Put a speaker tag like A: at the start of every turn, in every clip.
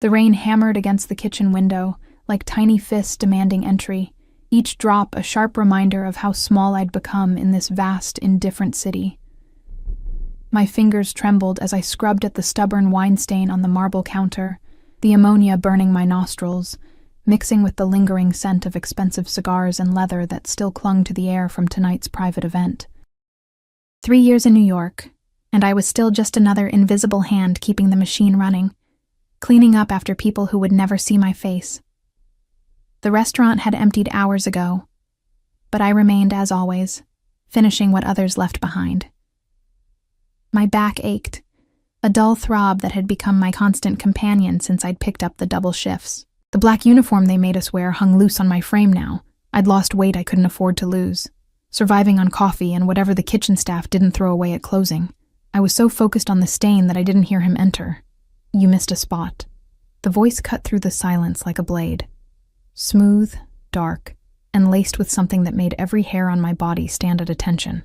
A: The rain hammered against the kitchen window, like tiny fists demanding entry, each drop a sharp reminder of how small I'd become in this vast, indifferent city. My fingers trembled as I scrubbed at the stubborn wine stain on the marble counter, the ammonia burning my nostrils, mixing with the lingering scent of expensive cigars and leather that still clung to the air from tonight's private event. 3 years in New York, and I was still just another invisible hand keeping the machine running, cleaning up after people who would never see my face. The restaurant had emptied hours ago, but I remained as always, finishing what others left behind. My back ached, a dull throb that had become my constant companion since I'd picked up the double shifts. The black uniform they made us wear hung loose on my frame now. I'd lost weight I couldn't afford to lose, surviving on coffee and whatever the kitchen staff didn't throw away at closing. I was so focused on the stain that I didn't hear him enter. "You missed a spot." The voice cut through the silence like a blade. Smooth, dark, and laced with something that made every hair on my body stand at attention.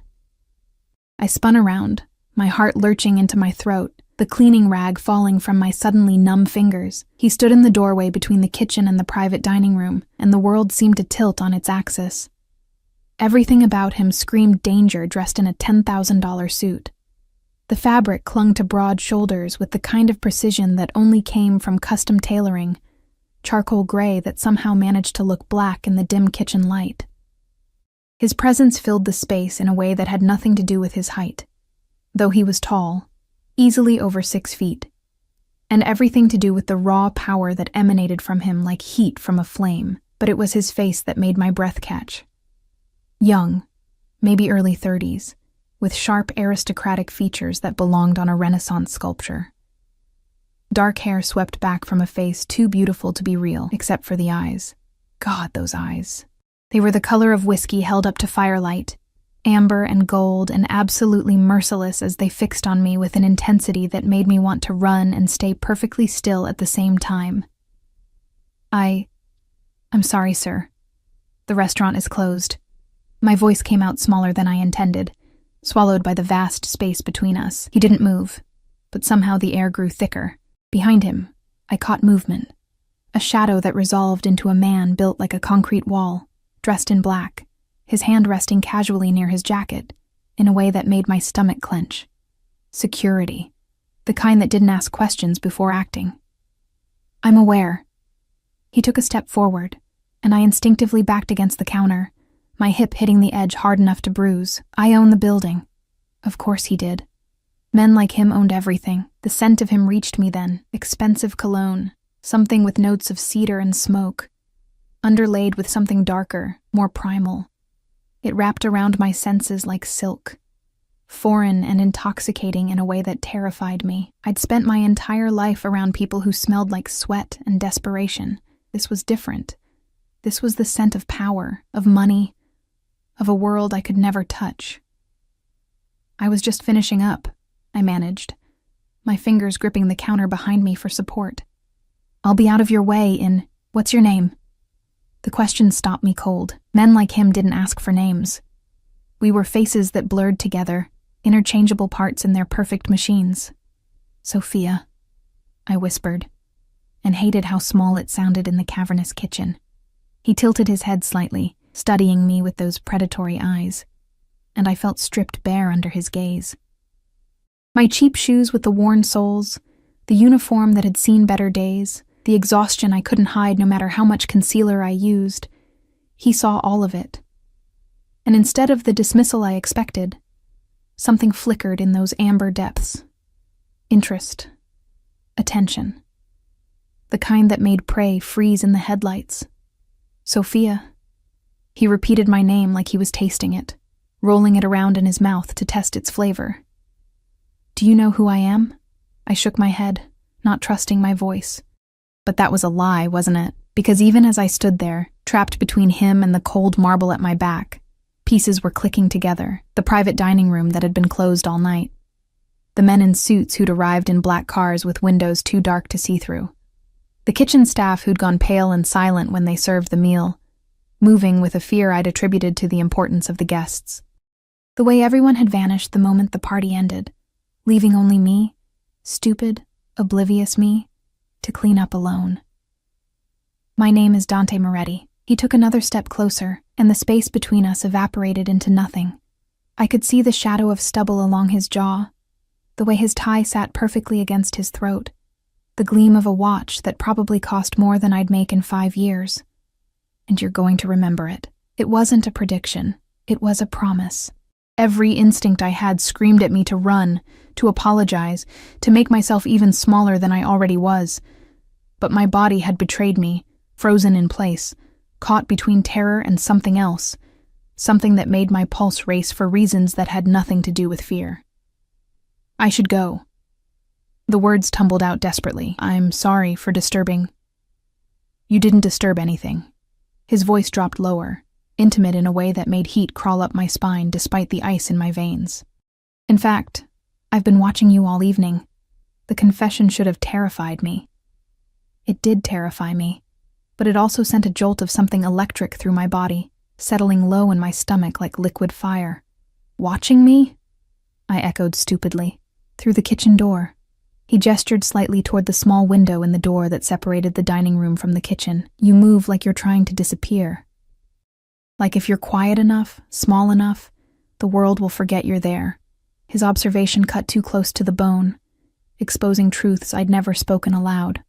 A: I spun around, my heart lurching into my throat, the cleaning rag falling from my suddenly numb fingers. He stood in the doorway between the kitchen and the private dining room, and the world seemed to tilt on its axis. Everything about him screamed danger dressed in a $10,000 suit. The fabric clung to broad shoulders with the kind of precision that only came from custom tailoring, charcoal gray that somehow managed to look black in the dim kitchen light. His presence filled the space in a way that had nothing to do with his height, though he was tall, easily over 6 feet, and everything to do with the raw power that emanated from him like heat from a flame, but it was his face that made my breath catch. Young, maybe early 30s, with sharp aristocratic features that belonged on a Renaissance sculpture. Dark hair swept back from a face too beautiful to be real, except for the eyes. God, those eyes. They were the color of whiskey held up to firelight, amber and gold and absolutely merciless as they fixed on me with an intensity that made me want to run and stay perfectly still at the same time. I'm sorry, sir. The restaurant is closed. My voice came out smaller than I intended, swallowed by the vast space between us. He didn't move, but somehow the air grew thicker. Behind him, I caught movement, a shadow that resolved into a man built like a concrete wall, dressed in black, his hand resting casually near his jacket, in a way that made my stomach clench. Security, the kind that didn't ask questions before acting. "I'm aware." He took a step forward, and I instinctively backed against the counter, my hip hitting the edge hard enough to bruise. "I own the building." Of course he did. Men like him owned everything. The scent of him reached me then, expensive cologne, something with notes of cedar and smoke, underlaid with something darker, more primal. It wrapped around my senses like silk, foreign and intoxicating in a way that terrified me. I'd spent my entire life around people who smelled like sweat and desperation. This was different. This was the scent of power, of money, of a world I could never touch. "I was just finishing up," I managed, my fingers gripping the counter behind me for support. "I'll be out of your way in... What's your name?" The question stopped me cold. Men like him didn't ask for names. We were faces that blurred together, interchangeable parts in their perfect machines. "Sophia," I whispered, and hated how small it sounded in the cavernous kitchen. He tilted his head slightly, studying me with those predatory eyes, and I felt stripped bare under his gaze. My cheap shoes with the worn soles, the uniform that had seen better days, the exhaustion I couldn't hide no matter how much concealer I used, he saw all of it. And instead of the dismissal I expected, something flickered in those amber depths. Interest. Attention. The kind that made prey freeze in the headlights. "Sophia." He repeated my name like he was tasting it, rolling it around in his mouth to test its flavor. "Do you know who I am?" I shook my head, not trusting my voice. But that was a lie, wasn't it? Because even as I stood there, trapped between him and the cold marble at my back, pieces were clicking together, the private dining room that had been closed all night. The men in suits who'd arrived in black cars with windows too dark to see through. The kitchen staff who'd gone pale and silent when they served the meal, moving with a fear I'd attributed to the importance of the guests. The way everyone had vanished the moment the party ended, leaving only me, stupid, oblivious me, to clean up alone. My name is Dante Moretti. He took another step closer, and the space between us evaporated into nothing. I could see the shadow of stubble along his jaw, the way his tie sat perfectly against his throat, the gleam of a watch that probably cost more than I'd make in 5 years. And you're going to remember it. It wasn't a prediction. It was a promise. Every instinct I had screamed at me to run, to apologize, to make myself even smaller than I already was. But my body had betrayed me, frozen in place, caught between terror and something else, something that made my pulse race for reasons that had nothing to do with fear. I should go. The words tumbled out desperately. I'm sorry for disturbing. You didn't disturb anything. His voice dropped lower, intimate in a way that made heat crawl up my spine despite the ice in my veins. In fact, I've been watching you all evening. The confession should have terrified me. It did terrify me, but it also sent a jolt of something electric through my body, settling low in my stomach like liquid fire. Watching me? I echoed stupidly. Through the kitchen door. He gestured slightly toward the small window in the door that separated the dining room from the kitchen. You move like you're trying to disappear. Like if you're quiet enough, small enough, the world will forget you're there. His observation cut too close to the bone, exposing truths I'd never spoken aloud.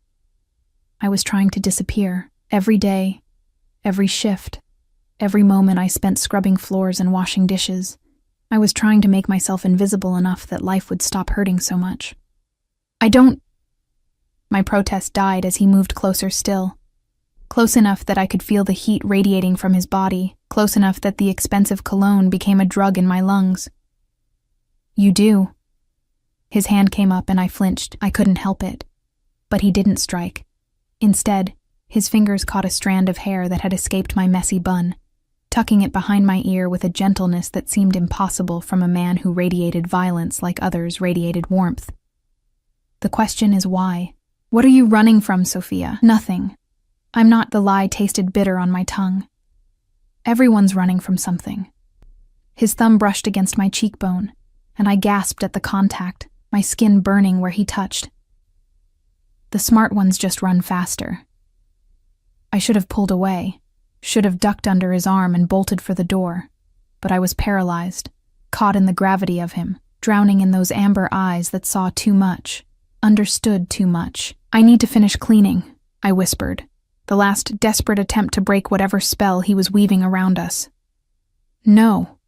A: I was trying to disappear. Every day, every shift, every moment I spent scrubbing floors and washing dishes. I was trying to make myself invisible enough that life would stop hurting so much. I don't... My protest died as he moved closer still. Close enough that I could feel the heat radiating from his body, close enough that the expensive cologne became a drug in my lungs. You do. His hand came up and I flinched. I couldn't help it. But he didn't strike. Instead, his fingers caught a strand of hair that had escaped my messy bun, tucking it behind my ear with a gentleness that seemed impossible from a man who radiated violence like others radiated warmth. The question is why? What are you running from, Sophia? Nothing. I'm not. The lie tasted bitter on my tongue. Everyone's running from something. His thumb brushed against my cheekbone, and I gasped at the contact, my skin burning where he touched. The smart ones just run faster. I should have pulled away, should have ducked under his arm and bolted for the door, but I was paralyzed, caught in the gravity of him, drowning in those amber eyes that saw too much, understood too much. I need to finish cleaning, I whispered, the last desperate attempt to break whatever spell he was weaving around us. No.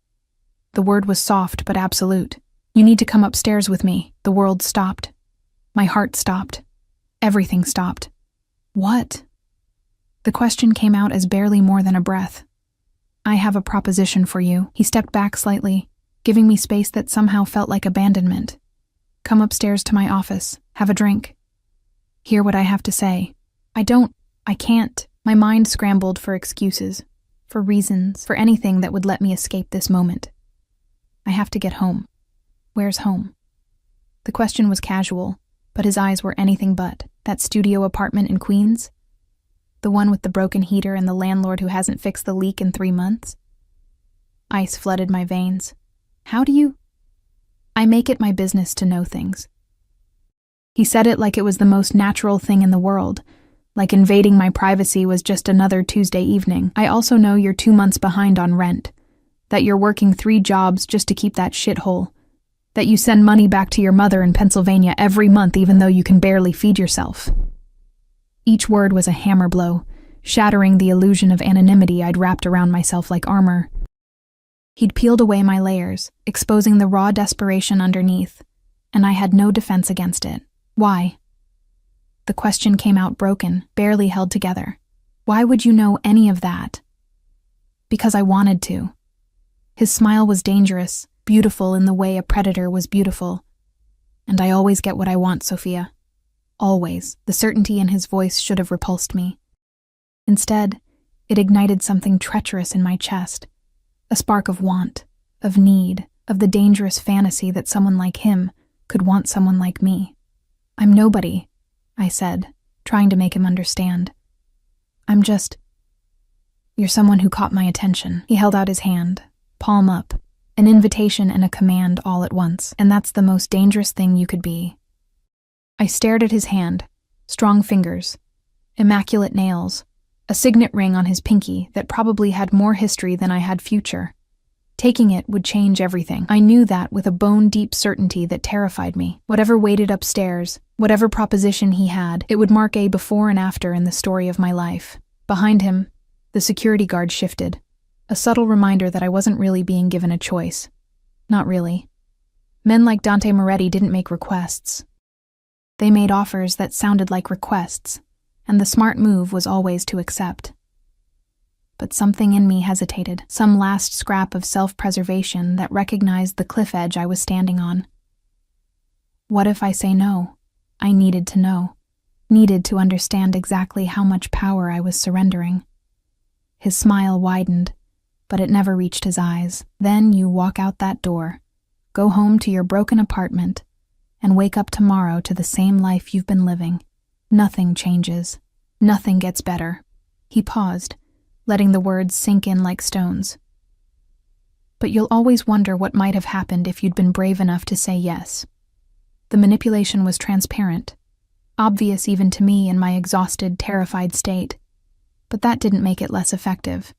A: The word was soft but absolute. You need to come upstairs with me. The world stopped. My heart stopped. Everything stopped. What? The question came out as barely more than a breath. I have a proposition for you. He stepped back slightly, giving me space that somehow felt like abandonment. Come upstairs to my office. Have a drink. Hear what I have to say. I can't. My mind scrambled for excuses, for reasons, for anything that would let me escape this moment. I have to get home. Where's home? The question was casual, but his eyes were anything but. That studio apartment in Queens? The one with the broken heater and the landlord who hasn't fixed the leak in 3 months? Ice flooded my veins. How do you? I make it my business to know things. He said it like it was the most natural thing in the world, like invading my privacy was just another Tuesday evening. I also know you're 2 months behind on rent, that you're working 3 jobs just to keep that shithole, that you send money back to your mother in Pennsylvania every month even though you can barely feed yourself. Each word was a hammer blow, shattering the illusion of anonymity I'd wrapped around myself like armor. He'd peeled away my layers, exposing the raw desperation underneath, and I had no defense against it. Why? The question came out broken, barely held together. Why would you know any of that? Because I wanted to. His smile was dangerous, beautiful in the way a predator was beautiful. And I always get what I want, Sophia. Always. The certainty in his voice should have repulsed me. Instead, it ignited something treacherous in my chest. A spark of want, of need, of the dangerous fantasy that someone like him could want someone like me. I'm nobody, I said, trying to make him understand. You're someone who caught my attention. He held out his hand, palm up, an invitation and a command all at once, and that's the most dangerous thing you could be. I stared at his hand, Strong fingers, immaculate nails, a signet ring on his pinky that probably had more history than I had future. Taking it would change everything. I knew that with a bone-deep certainty that terrified me. Whatever waited upstairs, whatever proposition he had, it would mark a before and after in the story of my life. Behind him, the security guard shifted. A subtle reminder that I wasn't really being given a choice. Not really. Men like Dante Moretti didn't make requests. They made offers that sounded like requests, and the smart move was always to accept. But something in me hesitated, some last scrap of self-preservation that recognized the cliff edge I was standing on. What if I say no? I needed to know. Needed to understand exactly how much power I was surrendering. His smile widened, but it never reached his eyes. Then you walk out that door, go home to your broken apartment, and wake up tomorrow to the same life you've been living. Nothing changes. Nothing gets better. He paused, letting the words sink in like stones. But you'll always wonder what might have happened if you'd been brave enough to say yes. The manipulation was transparent, obvious even to me in my exhausted, terrified state. But that didn't make it less effective,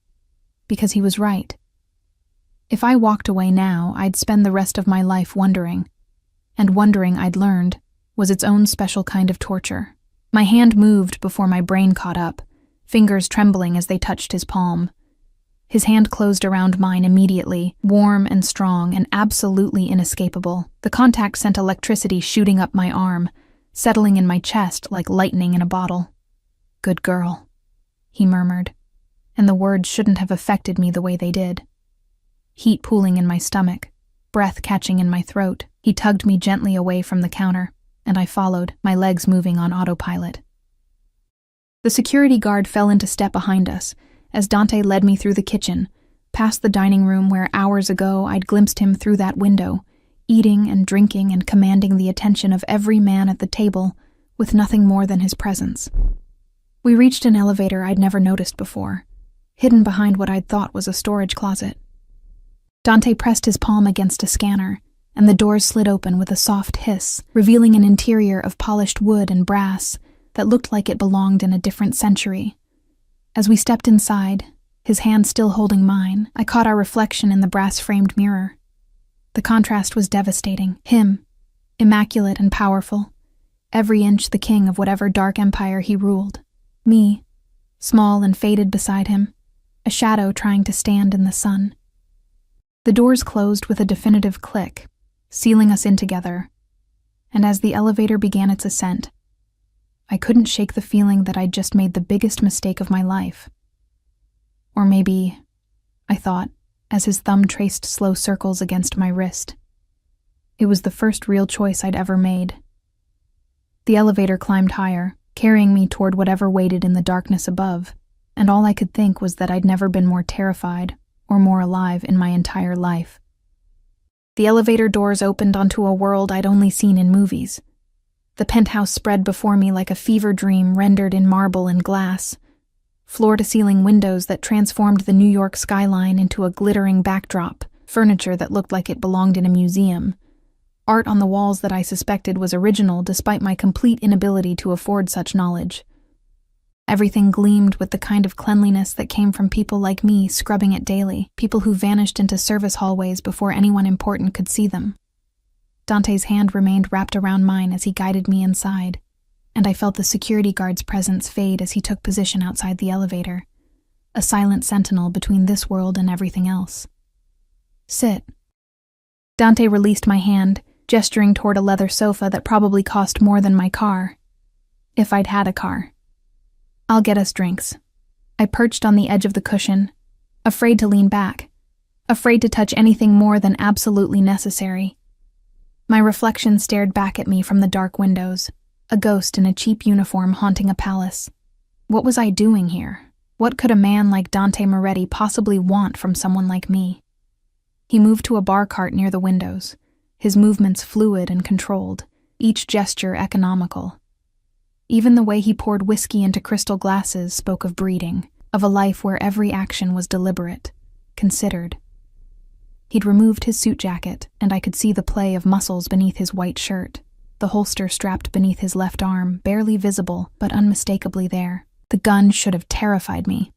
A: because he was right. If I walked away now, I'd spend the rest of my life wondering, and wondering, I'd learned, was its own special kind of torture. My hand moved before my brain caught up, fingers trembling as they touched his palm. His hand closed around mine immediately, warm and strong and absolutely inescapable. The contact sent electricity shooting up my arm, settling in my chest like lightning in a bottle. "Good girl," he murmured, and the words shouldn't have affected me the way they did. Heat pooling in my stomach, breath catching in my throat, he tugged me gently away from the counter, and I followed, my legs moving on autopilot. The security guard fell into step behind us as Dante led me through the kitchen, past the dining room where hours ago I'd glimpsed him through that window, eating and drinking and commanding the attention of every man at the table with nothing more than his presence. We reached an elevator I'd never noticed before, hidden behind what I'd thought was a storage closet. Dante pressed his palm against a scanner, and the doors slid open with a soft hiss, revealing an interior of polished wood and brass that looked like it belonged in a different century. As we stepped inside, his hand still holding mine, I caught our reflection in the brass-framed mirror. The contrast was devastating. Him, immaculate and powerful, every inch the king of whatever dark empire he ruled. Me, small and faded beside him, a shadow trying to stand in the sun. The doors closed with a definitive click, sealing us in together, and as the elevator began its ascent, I couldn't shake the feeling that I'd just made the biggest mistake of my life. Or maybe, I thought, as his thumb traced slow circles against my wrist, it was the first real choice I'd ever made. The elevator climbed higher, carrying me toward whatever waited in the darkness above, and all I could think was that I'd never been more terrified or more alive in my entire life. The elevator doors opened onto a world I'd only seen in movies. The penthouse spread before me like a fever dream rendered in marble and glass, floor-to-ceiling windows that transformed the New York skyline into a glittering backdrop, furniture that looked like it belonged in a museum, art on the walls that I suspected was original despite my complete inability to afford such knowledge. Everything gleamed with the kind of cleanliness that came from people like me scrubbing it daily, people who vanished into service hallways before anyone important could see them. Dante's hand remained wrapped around mine as he guided me inside, and I felt the security guard's presence fade as he took position outside the elevator, a silent sentinel between this world and everything else. "Sit." Dante released my hand, gesturing toward a leather sofa that probably cost more than my car, if I'd had a car. "I'll get us drinks." I perched on the edge of the cushion, afraid to lean back, afraid to touch anything more than absolutely necessary. My reflection stared back at me from the dark windows, a ghost in a cheap uniform haunting a palace. What was I doing here? What could a man like Dante Moretti possibly want from someone like me? He moved to a bar cart near the windows, his movements fluid and controlled, each gesture economical. Even the way he poured whiskey into crystal glasses spoke of breeding, of a life where every action was deliberate, considered. He'd removed his suit jacket, and I could see the play of muscles beneath his white shirt. the holster strapped beneath his left arm, barely visible, but unmistakably there. The gun should have terrified me.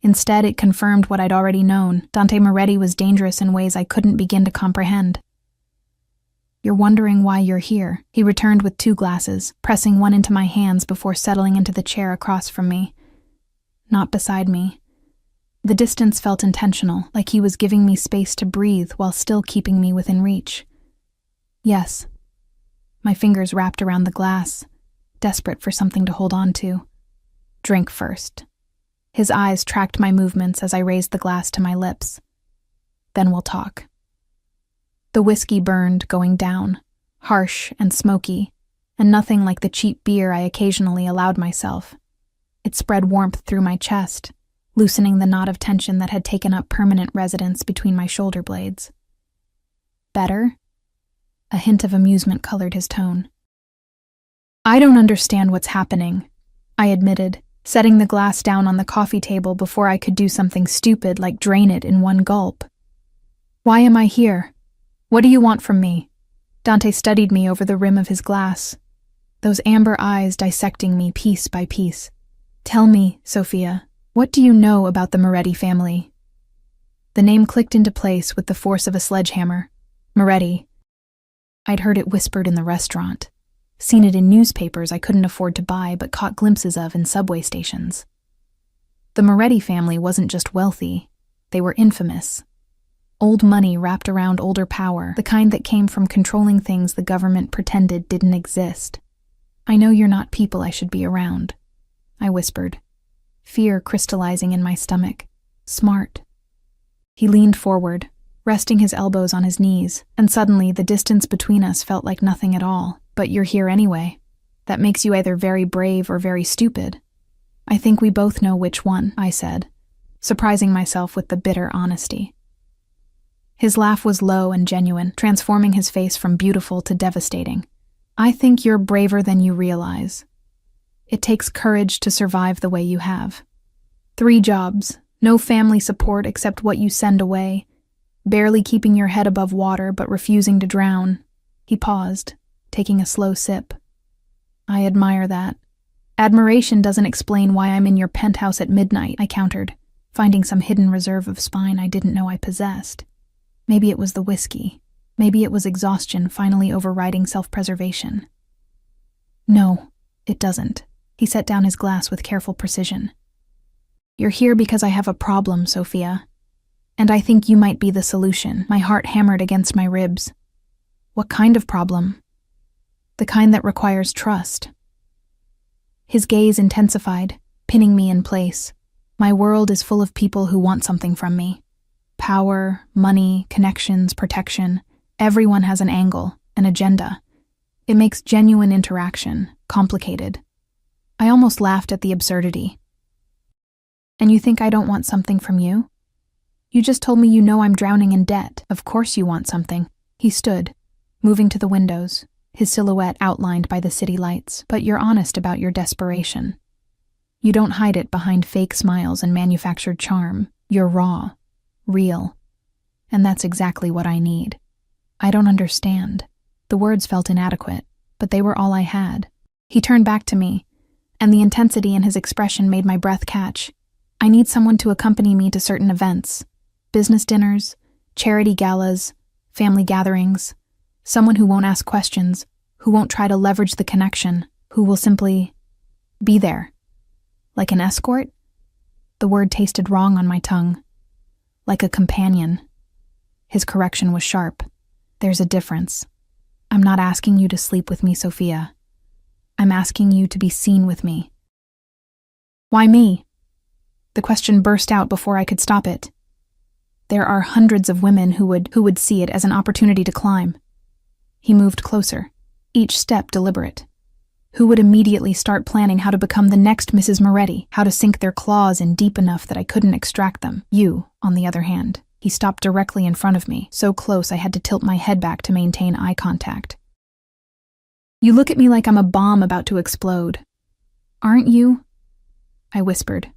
A: Instead, it confirmed what I'd already known. Dante Moretti was dangerous in ways I couldn't begin to comprehend. "You're wondering why you're here," he returned with 2 glasses, pressing one into my hands before settling into the chair across from me. Not beside me. The distance felt intentional, like he was giving me space to breathe while still keeping me within reach. "Yes." My fingers wrapped around the glass, desperate for something to hold on to. "Drink first." His eyes tracked my movements as I raised the glass to my lips. "Then we'll talk." The whiskey burned, going down, harsh and smoky, and nothing like the cheap beer I occasionally allowed myself. It spread warmth through my chest, loosening the knot of tension that had taken up permanent residence between my shoulder blades. "Better?" A hint of amusement colored his tone. "I don't understand what's happening," I admitted, setting the glass down on the coffee table before I could do something stupid like drain it in one gulp. "Why am I here? What do you want from me?" Dante studied me over the rim of his glass, those amber eyes dissecting me piece by piece. "Tell me, Sophia, what do you know about the Moretti family?" The name clicked into place with the force of a sledgehammer. Moretti. I'd heard it whispered in the restaurant, seen it in newspapers I couldn't afford to buy but caught glimpses of in subway stations. The Moretti family wasn't just wealthy, they were infamous. Old money wrapped around older power, the kind that came from controlling things the government pretended didn't exist. "I know you're not people I should be around," I whispered, fear crystallizing in my stomach. "Smart." He leaned forward, resting his elbows on his knees, and suddenly the distance between us felt like nothing at all. "But you're here anyway. That makes you either very brave or very stupid." "I think we both know which one," I said, surprising myself with the bitter honesty. His laugh was low and genuine, transforming his face from beautiful to devastating. "I think you're braver than you realize. It takes courage to survive the way you have. 3 jobs, no family support except what you send away, barely keeping your head above water but refusing to drown." He paused, taking a slow sip. "I admire that. Admiration doesn't explain why I'm in your penthouse at midnight," I countered, finding some hidden reserve of spine I didn't know I possessed. Maybe it was the whiskey. Maybe it was exhaustion finally overriding self-preservation. "No, it doesn't." He set down his glass with careful precision. "You're here because I have a problem, Sophia. And I think you might be the solution." My heart hammered against my ribs. "What kind of problem?" "The kind that requires trust." His gaze intensified, pinning me in place. "My world is full of people who want something from me. Power, money, connections, protection. Everyone has an angle, an agenda. It makes genuine interaction complicated." I almost laughed at the absurdity. "And you think I don't want something from you? You just told me you know I'm drowning in debt. Of course you want something." He stood, moving to the windows, his silhouette outlined by the city lights. "But you're honest about your desperation. You don't hide it behind fake smiles and manufactured charm. You're raw, real. And that's exactly what I need." "I don't understand." The words felt inadequate, but they were all I had. He turned back to me, and the intensity in his expression made my breath catch. "I need someone to accompany me to certain events. Business dinners, charity galas, family gatherings. Someone who won't ask questions, who won't try to leverage the connection, who will simply be there." "Like an escort?" The word tasted wrong on my tongue. "Like a companion." His correction was sharp. "There's a difference. I'm not asking you to sleep with me, Sophia. I'm asking you to be seen with me." "Why me?" The question burst out before I could stop it. "There are hundreds of women who would see it as an opportunity to climb." He moved closer, each step deliberate. "Who would immediately start planning how to become the next Mrs. Moretti, how to sink their claws in deep enough that I couldn't extract them. You, on the other hand." He stopped directly in front of me, so close I had to tilt my head back to maintain eye contact. "You look at me like I'm a bomb about to explode. Aren't you?" I whispered.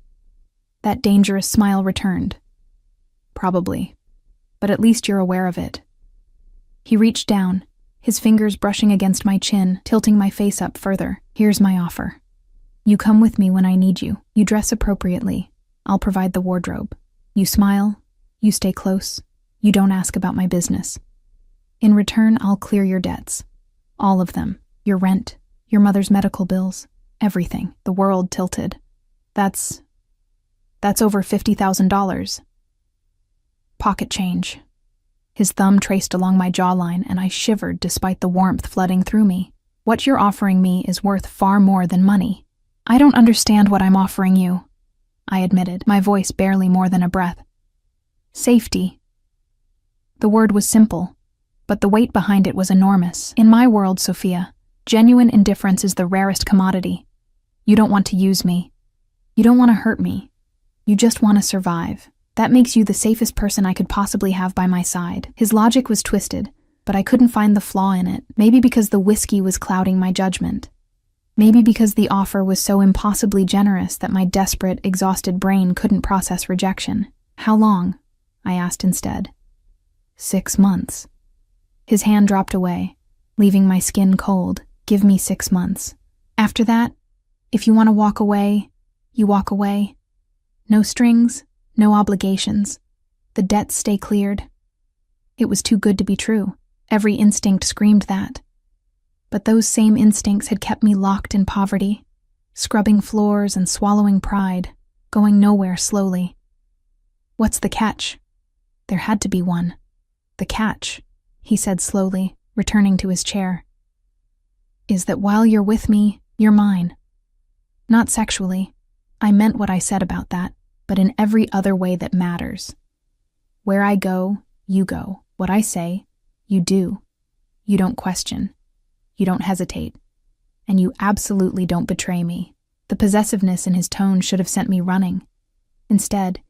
A: That dangerous smile returned. "Probably, but at least you're aware of it." He reached down, his fingers brushing against my chin, tilting my face up further. Here's my offer. You come with me when I need you. You dress appropriately. I'll provide the wardrobe. You smile. You stay close. You don't ask about my business. In return, I'll clear your debts. All of them. Your rent, your mother's medical bills, everything. The world tilted. That's over $50,000. Pocket change. His thumb traced along my jawline, and I shivered despite the warmth flooding through me. What you're offering me is worth far more than money. I don't understand what I'm offering you, I admitted, my voice barely more than a breath. Safety. The word was simple, but the weight behind it was enormous. In my world, Sophia, genuine indifference is the rarest commodity. You don't want to use me. You don't want to hurt me. You just want to survive. That makes you the safest person I could possibly have by my side. His logic was twisted, but I couldn't find the flaw in it. Maybe because the whiskey was clouding my judgment. Maybe because the offer was so impossibly generous that my desperate, exhausted brain couldn't process rejection. How long? I asked instead. 6 months. His hand dropped away, leaving my skin cold. Give me 6 months. After that, if you want to walk away, you walk away. No strings, no obligations. The debts stay cleared. It was too good to be true. Every instinct screamed that. But those same instincts had kept me locked in poverty, scrubbing floors and swallowing pride, going nowhere slowly. What's the catch? There had to be one. The catch, he said slowly, returning to his chair, is that while you're with me, you're mine. Not sexually. I meant what I said about that, but in every other way that matters. Where I go, you go. What I say, you do. You don't question. You don't hesitate. And you absolutely don't betray me. The possessiveness in his tone should have sent me running. Instead,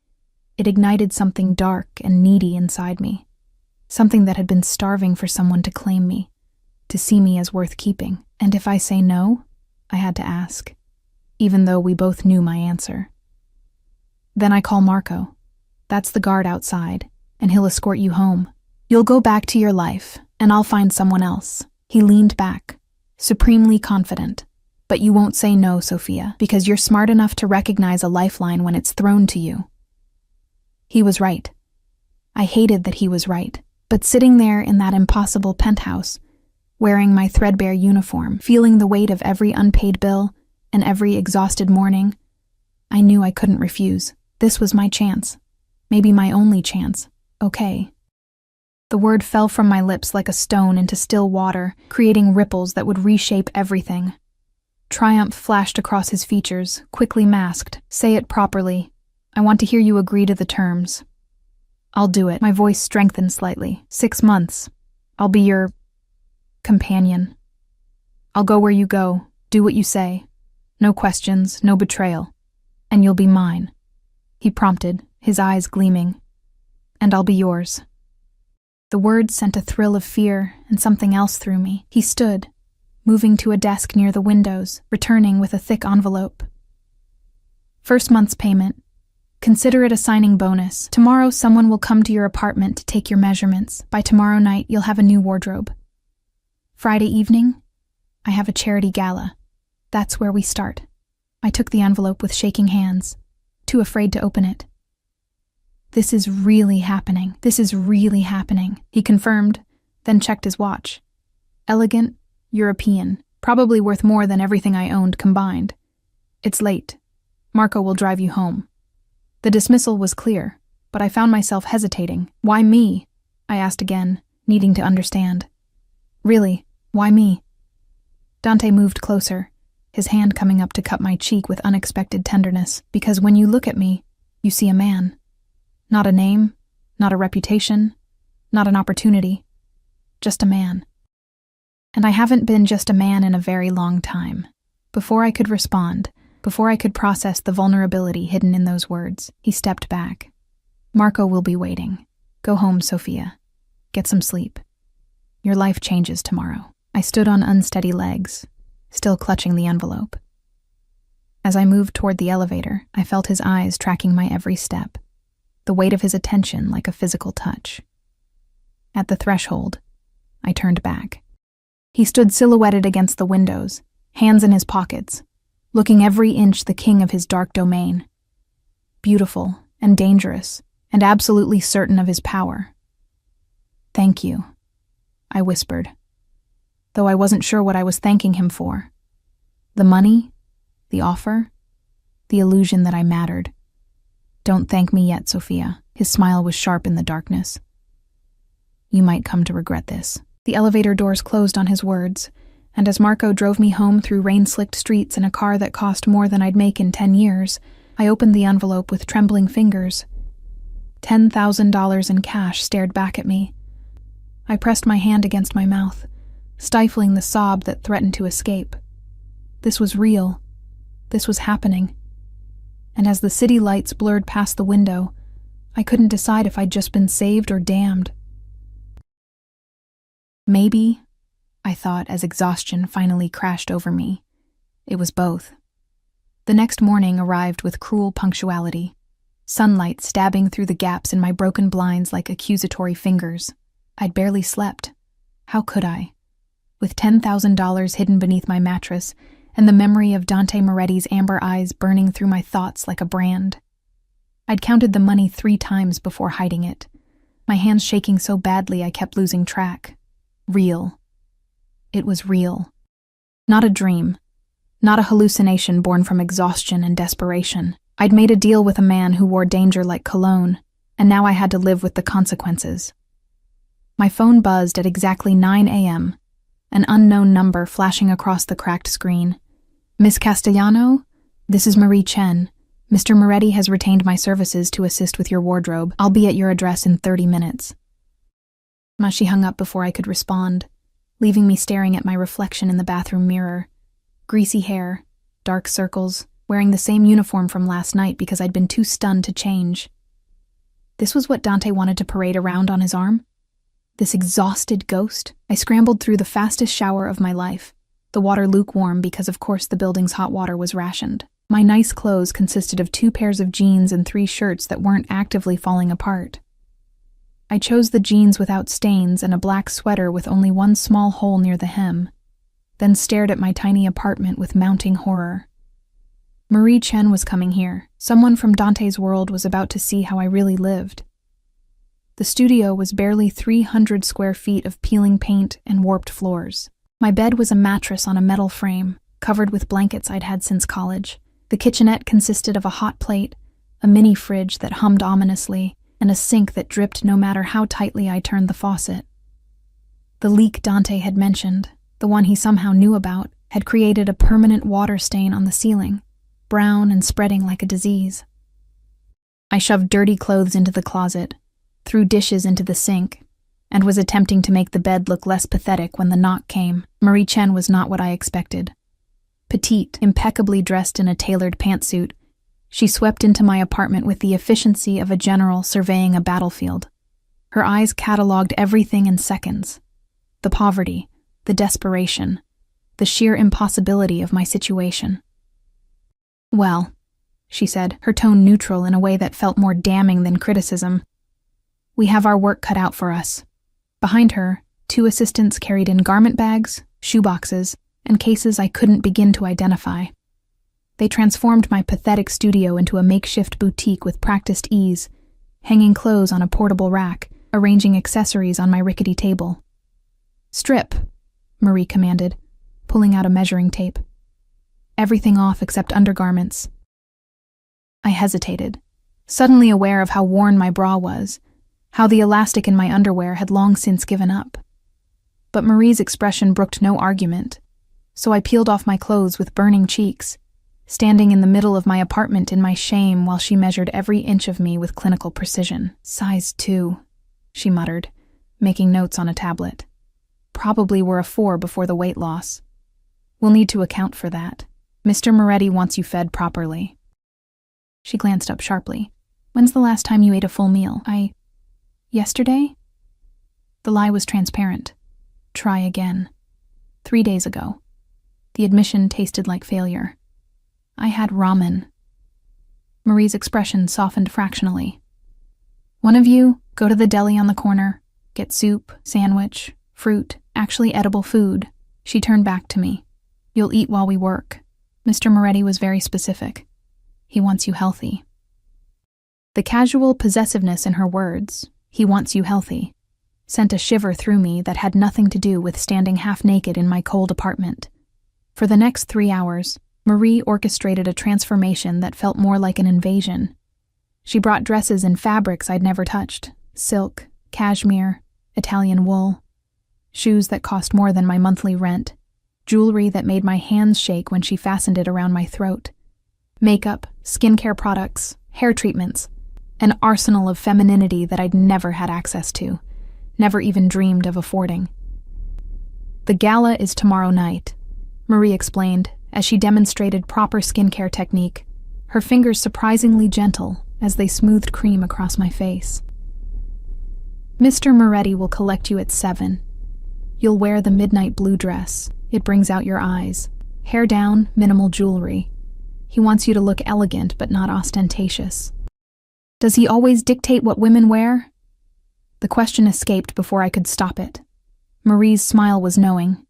A: it ignited something dark and needy inside me. Something that had been starving for someone to claim me, to see me as worth keeping. And if I say no, I had to ask, even though we both knew my answer. Then I call Marco. That's the guard outside, and he'll escort you home. You'll go back to your life, and I'll find someone else. He leaned back, supremely confident. But you won't say no, Sophia, because you're smart enough to recognize a lifeline when it's thrown to you. He was right. I hated that he was right. But sitting there in that impossible penthouse, wearing my threadbare uniform, feeling the weight of every unpaid bill and every exhausted morning, I knew I couldn't refuse. This was my chance. Maybe my only chance. Okay. The word fell from my lips like a stone into still water, creating ripples that would reshape everything. Triumph flashed across his features, quickly masked. Say it properly. I want to hear you agree to the terms. I'll do it. My voice strengthened slightly. 6 months. I'll be your companion. I'll go where you go, do what you say. No questions, no betrayal. And you'll be mine. He prompted, his eyes gleaming. And I'll be yours. The words sent a thrill of fear and something else through me. He stood, moving to a desk near the windows, returning with a thick envelope. First month's payment. Consider it a signing bonus. Tomorrow someone will come to your apartment to take your measurements. By tomorrow night, you'll have a new wardrobe. Friday evening, I have a charity gala. That's where we start. I took the envelope with shaking hands, too afraid to open it. This is really happening. This is really happening, he confirmed, then checked his watch. Elegant, European, probably worth more than everything I owned combined. It's late. Marco will drive you home. The dismissal was clear, but I found myself hesitating. Why me? I asked again, needing to understand. Really, why me? Dante moved closer, his hand coming up to cup my cheek with unexpected tenderness, because when you look at me, you see a man. Not a name, not a reputation, not an opportunity, just a man. And I haven't been just a man in a very long time. Before I could respond, before I could process the vulnerability hidden in those words, he stepped back. Marco will be waiting. Go home, Sophia. Get some sleep. Your life changes tomorrow. I stood on unsteady legs, still clutching the envelope. As I moved toward the elevator, I felt his eyes tracking my every step, the weight of his attention like a physical touch. At the threshold, I turned back. He stood silhouetted against the windows, hands in his pockets, looking every inch the king of his dark domain. Beautiful and dangerous, and absolutely certain of his power. "Thank you," I whispered, though I wasn't sure what I was thanking him for. The money? The offer? The illusion that I mattered. "Don't thank me yet, Sophia." His smile was sharp in the darkness. "You might come to regret this." The elevator doors closed on his words, and as Marco drove me home through rain-slicked streets in a car that cost more than I'd make in 10 years, I opened the envelope with trembling fingers. $10,000 in cash stared back at me. I pressed my hand against my mouth, stifling the sob that threatened to escape. This was real. This was happening. And as the city lights blurred past the window, I couldn't decide if I'd just been saved or damned. Maybe, I thought as exhaustion finally crashed over me. It was both. The next morning arrived with cruel punctuality, sunlight stabbing through the gaps in my broken blinds like accusatory fingers. I'd barely slept. How could I? With $10,000 hidden beneath my mattress and the memory of Dante Moretti's amber eyes burning through my thoughts like a brand. I'd counted the money 3 times before hiding it, my hands shaking so badly I kept losing track. Real. It was real. Not a dream. Not a hallucination born from exhaustion and desperation. I'd made a deal with a man who wore danger like cologne, and now I had to live with the consequences. My phone buzzed at exactly 9 a.m., an unknown number flashing across the cracked screen. "Miss Castellano? This is Marie Chen. Mr. Moretti has retained my services to assist with your wardrobe. I'll be at your address in 30 minutes. She hung up before I could respond, leaving me staring at my reflection in the bathroom mirror. Greasy hair, dark circles, wearing the same uniform from last night because I'd been too stunned to change. This was what Dante wanted to parade around on his arm? This exhausted ghost? I scrambled through the fastest shower of my life, the water lukewarm because of course the building's hot water was rationed. My nice clothes consisted of 2 pairs of jeans and 3 shirts that weren't actively falling apart. I chose the jeans without stains and a black sweater with only 1 small hole near the hem, then stared at my tiny apartment with mounting horror. Marie Chen was coming here. Someone from Dante's world was about to see how I really lived. The studio was barely 300 square feet of peeling paint and warped floors. My bed was a mattress on a metal frame, covered with blankets I'd had since college. The kitchenette consisted of a hot plate, a mini fridge that hummed ominously, and a sink that dripped no matter how tightly I turned the faucet. The leak Dante had mentioned, the one he somehow knew about, had created a permanent water stain on the ceiling, brown and spreading like a disease. I shoved dirty clothes into the closet, threw dishes into the sink, and was attempting to make the bed look less pathetic when the knock came. Marie Chen was not what I expected. Petite, impeccably dressed in a tailored pantsuit, she swept into my apartment with the efficiency of a general surveying a battlefield. Her eyes cataloged everything in seconds. The poverty, the desperation, the sheer impossibility of my situation. "Well," she said, her tone neutral in a way that felt more damning than criticism, "we have our work cut out for us." Behind her, 2 assistants carried in garment bags, shoeboxes, and cases I couldn't begin to identify. They transformed my pathetic studio into a makeshift boutique with practiced ease, hanging clothes on a portable rack, arranging accessories on my rickety table. "Strip," Marie commanded, pulling out a measuring tape. "Everything off except undergarments." I hesitated, suddenly aware of how worn my bra was, how the elastic in my underwear had long since given up. But Marie's expression brooked no argument, so I peeled off my clothes with burning cheeks, standing in the middle of my apartment in my shame while she measured every inch of me with clinical precision. "Size 2, she muttered, making notes on a tablet. "Probably were a 4 before the weight loss. We'll need to account for that. Mr. Moretti wants you fed properly." She glanced up sharply. "When's the last time you ate a full meal?" Yesterday? The lie was transparent. Try again. 3 days ago. The admission tasted like failure. I had ramen. Marie's expression softened fractionally. "One of you, go to the deli on the corner, get soup, sandwich, fruit, actually edible food, She turned back to me. You'll eat while we work. Mr. Moretti was very specific. He wants you healthy. The casual possessiveness in her words, he wants you healthy, sent a shiver through me that had nothing to do with standing half naked in my cold apartment. For the next 3 hours, Marie orchestrated a transformation that felt more like an invasion. She brought dresses and fabrics I'd never touched, silk, cashmere, Italian wool, shoes that cost more than my monthly rent, jewelry that made my hands shake when she fastened it around my throat, makeup, skincare products, hair treatments, an arsenal of femininity that I'd never had access to, never even dreamed of affording. The gala is tomorrow night, Marie explained as she demonstrated proper skincare technique, her fingers surprisingly gentle as they smoothed cream across my face. Mr. Moretti will collect you at 7. You'll wear the midnight blue dress. It brings out your eyes. Hair down, minimal jewelry. He wants you to look elegant but not ostentatious. Does he always dictate what women wear? The question escaped before I could stop it. Marie's smile was knowing.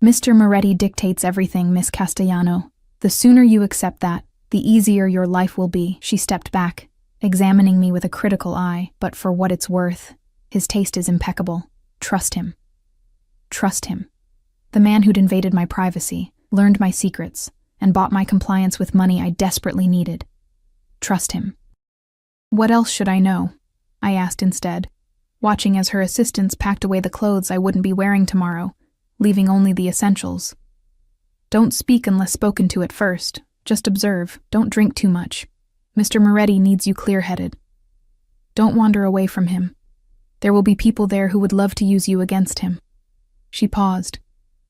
A: Mr. Moretti dictates everything, Miss Castellano. The sooner you accept that, the easier your life will be. She stepped back, examining me with a critical eye, but for what it's worth, his taste is impeccable. Trust him. Trust him. The man who'd invaded my privacy, learned my secrets, and bought my compliance with money I desperately needed. Trust him. What else should I know? I asked instead, watching as her assistants packed away the clothes I wouldn't be wearing tomorrow, leaving only the essentials. Don't speak unless spoken to at first. Just observe. Don't drink too much. Mr. Moretti needs you clear-headed. Don't wander away from him. There will be people there who would love to use you against him. She paused,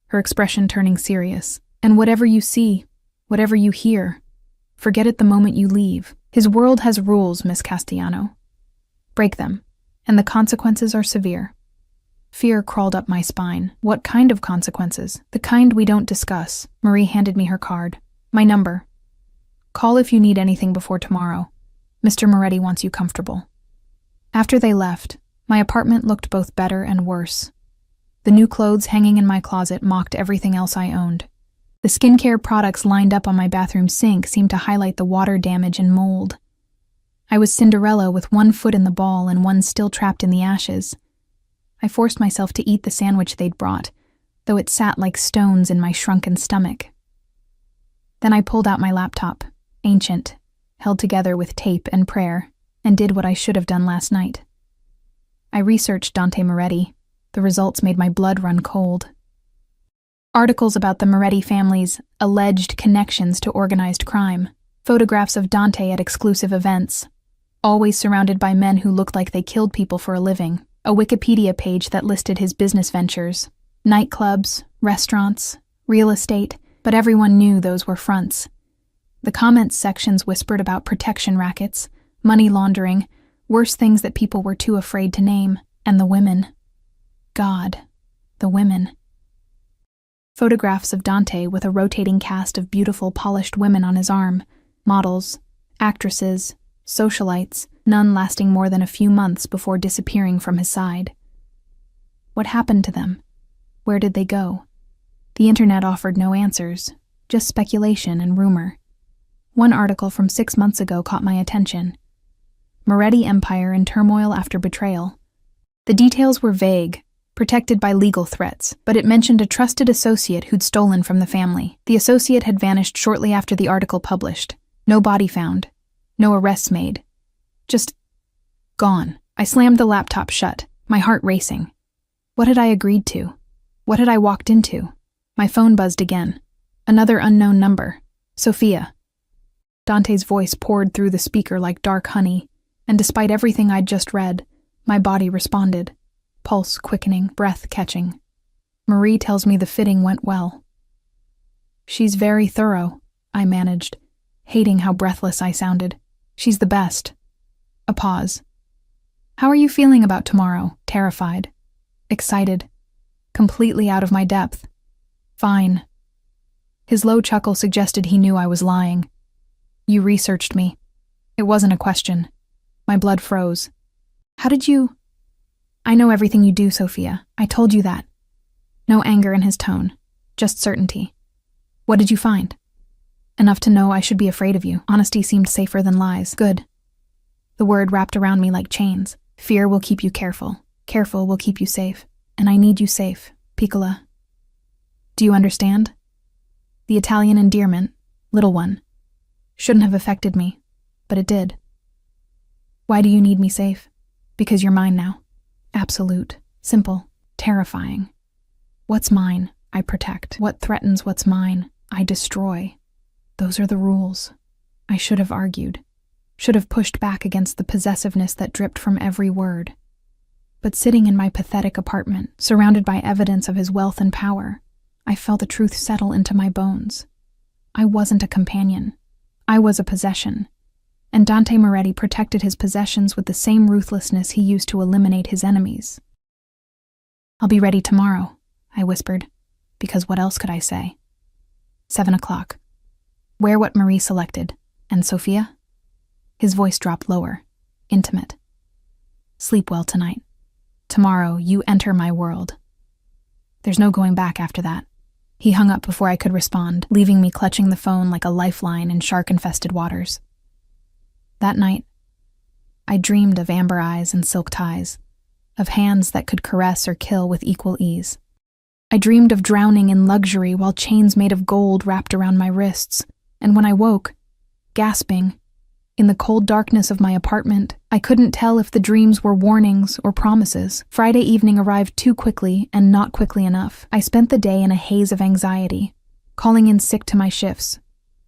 A: her expression turning serious. And whatever you see, whatever you hear, forget it the moment you leave. His world has rules, Miss Castellano. Break them, and the consequences are severe. Fear crawled up my spine. What kind of consequences? The kind we don't discuss. Marie handed me her card. My number. Call if you need anything before tomorrow. Mr. Moretti wants you comfortable. After they left, my apartment looked both better and worse. The new clothes hanging in my closet mocked everything else I owned. The skincare products lined up on my bathroom sink seemed to highlight the water damage and mold. I was Cinderella with one foot in the ball and one still trapped in the ashes. I forced myself to eat the sandwich they'd brought, though it sat like stones in my shrunken stomach. Then I pulled out my laptop, ancient, held together with tape and prayer, and did what I should have done last night. I researched Dante Moretti. The results made my blood run cold. Articles about the Moretti family's alleged connections to organized crime, photographs of Dante at exclusive events, always surrounded by men who looked like they killed people for a living, a Wikipedia page that listed his business ventures, nightclubs, restaurants, real estate, but everyone knew those were fronts. The comments sections whispered about protection rackets, money laundering, worse things that people were too afraid to name, and the women. God, the women. Photographs of Dante with a rotating cast of beautiful, polished women on his arm, models, actresses, socialites, none lasting more than a few months before disappearing from his side. What happened to them? Where did they go? The internet offered no answers, just speculation and rumor. One article from 6 months ago caught my attention. Moretti Empire in turmoil after betrayal. The details were vague, protected by legal threats, but it mentioned a trusted associate who'd stolen from the family. The associate had vanished shortly after the article published. No body found. No arrests made. Just gone. I slammed the laptop shut, my heart racing. What had I agreed to? What had I walked into? My phone buzzed again. Another unknown number. Sophia. Dante's voice poured through the speaker like dark honey, and despite everything I'd just read, my body responded. Pulse quickening, breath catching. Marie tells me the fitting went well. She's very thorough, I managed, hating how breathless I sounded. She's the best. A pause. How are you feeling about tomorrow? Terrified. Excited. Completely out of my depth. Fine. His low chuckle suggested he knew I was lying. You researched me. It wasn't a question. My blood froze. How did you... I know everything you do, Sophia. I told you that. No anger in his tone, just certainty. What did you find? Enough to know I should be afraid of you. Honesty seemed safer than lies. Good. The word wrapped around me like chains. Fear will keep you careful. Careful will keep you safe. And I need you safe, Piccola. Do you understand? The Italian endearment, little one, shouldn't have affected me, but it did. Why do you need me safe? Because you're mine now. Absolute, simple, terrifying. What's mine, I protect. What threatens what's mine, I destroy. Those are the rules. I should have argued, should have pushed back against the possessiveness that dripped from every word. But sitting in my pathetic apartment, surrounded by evidence of his wealth and power, I felt the truth settle into my bones. I wasn't a companion. I was a possession. And Dante Moretti protected his possessions with the same ruthlessness he used to eliminate his enemies. I'll be ready tomorrow, I whispered, because what else could I say? 7 o'clock. Wear what Marie selected. And Sophia? His voice dropped lower, intimate. Sleep well tonight. Tomorrow, you enter my world. There's no going back after that. He hung up before I could respond, leaving me clutching the phone like a lifeline in shark-infested waters. That night, I dreamed of amber eyes and silk ties, of hands that could caress or kill with equal ease. I dreamed of drowning in luxury while chains made of gold wrapped around my wrists, and when I woke, gasping, in the cold darkness of my apartment, I couldn't tell if the dreams were warnings or promises. Friday evening arrived too quickly and not quickly enough. I spent the day in a haze of anxiety, calling in sick to my shifts.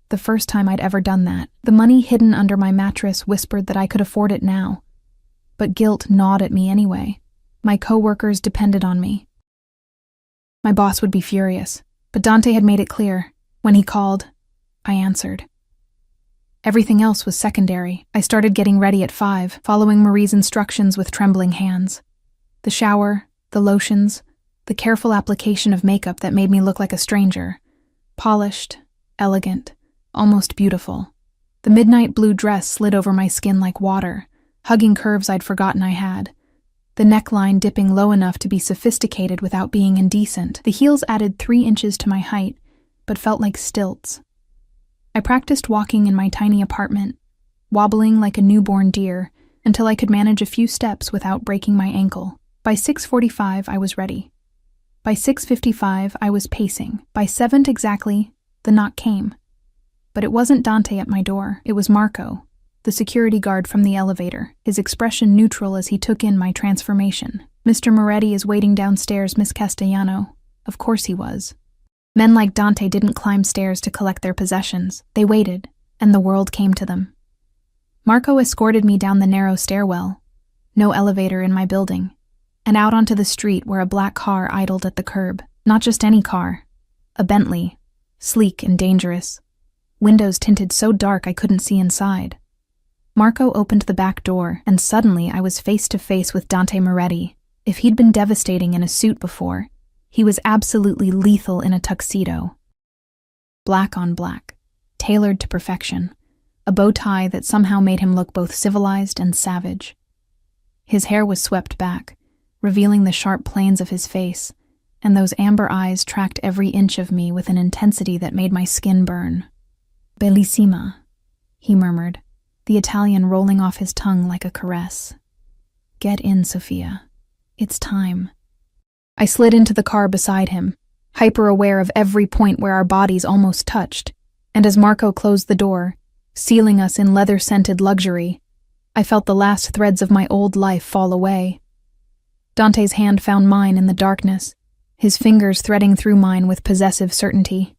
A: The first time I'd ever done that. The money hidden under my mattress whispered that I could afford it now. But guilt gnawed at me anyway. My coworkers depended on me. My boss would be furious, but Dante had made it clear. When he called, I answered. Everything else was secondary. I started getting ready at 5, following Marie's instructions with trembling hands. The shower, the lotions, the careful application of makeup that made me look like a stranger. Polished, elegant, almost beautiful. The midnight blue dress slid over my skin like water, hugging curves I'd forgotten I had. The neckline dipping low enough to be sophisticated without being indecent. The heels added 3 inches to my height, but felt like stilts. I practiced walking in my tiny apartment, wobbling like a newborn deer, until I could manage a few steps without breaking my ankle. By 6:45, I was ready. By 6:55, I was pacing. By 7 exactly, the knock came. But it wasn't Dante at my door. It was Marco, the security guard from the elevator, his expression neutral as he took in my transformation. Mr. Moretti is waiting downstairs, Miss Castellano. Of course he was. Men like Dante didn't climb stairs to collect their possessions. They waited, and the world came to them. Marco escorted me down the narrow stairwell, no elevator in my building, and out onto the street where a black car idled at the curb. Not just any car, a Bentley, sleek and dangerous. Windows tinted so dark I couldn't see inside. Marco opened the back door, and suddenly I was face to face with Dante Moretti. If he'd been devastating in a suit before, he was absolutely lethal in a tuxedo. Black on black, tailored to perfection, a bow tie that somehow made him look both civilized and savage. His hair was swept back, revealing the sharp planes of his face, and those amber eyes tracked every inch of me with an intensity that made my skin burn. Bellissima, he murmured, the Italian rolling off his tongue like a caress. Get in, Sophia. It's time. I slid into the car beside him, hyper-aware of every point where our bodies almost touched, and as Marco closed the door, sealing us in leather-scented luxury, I felt the last threads of my old life fall away. Dante's hand found mine in the darkness, his fingers threading through mine with possessive certainty.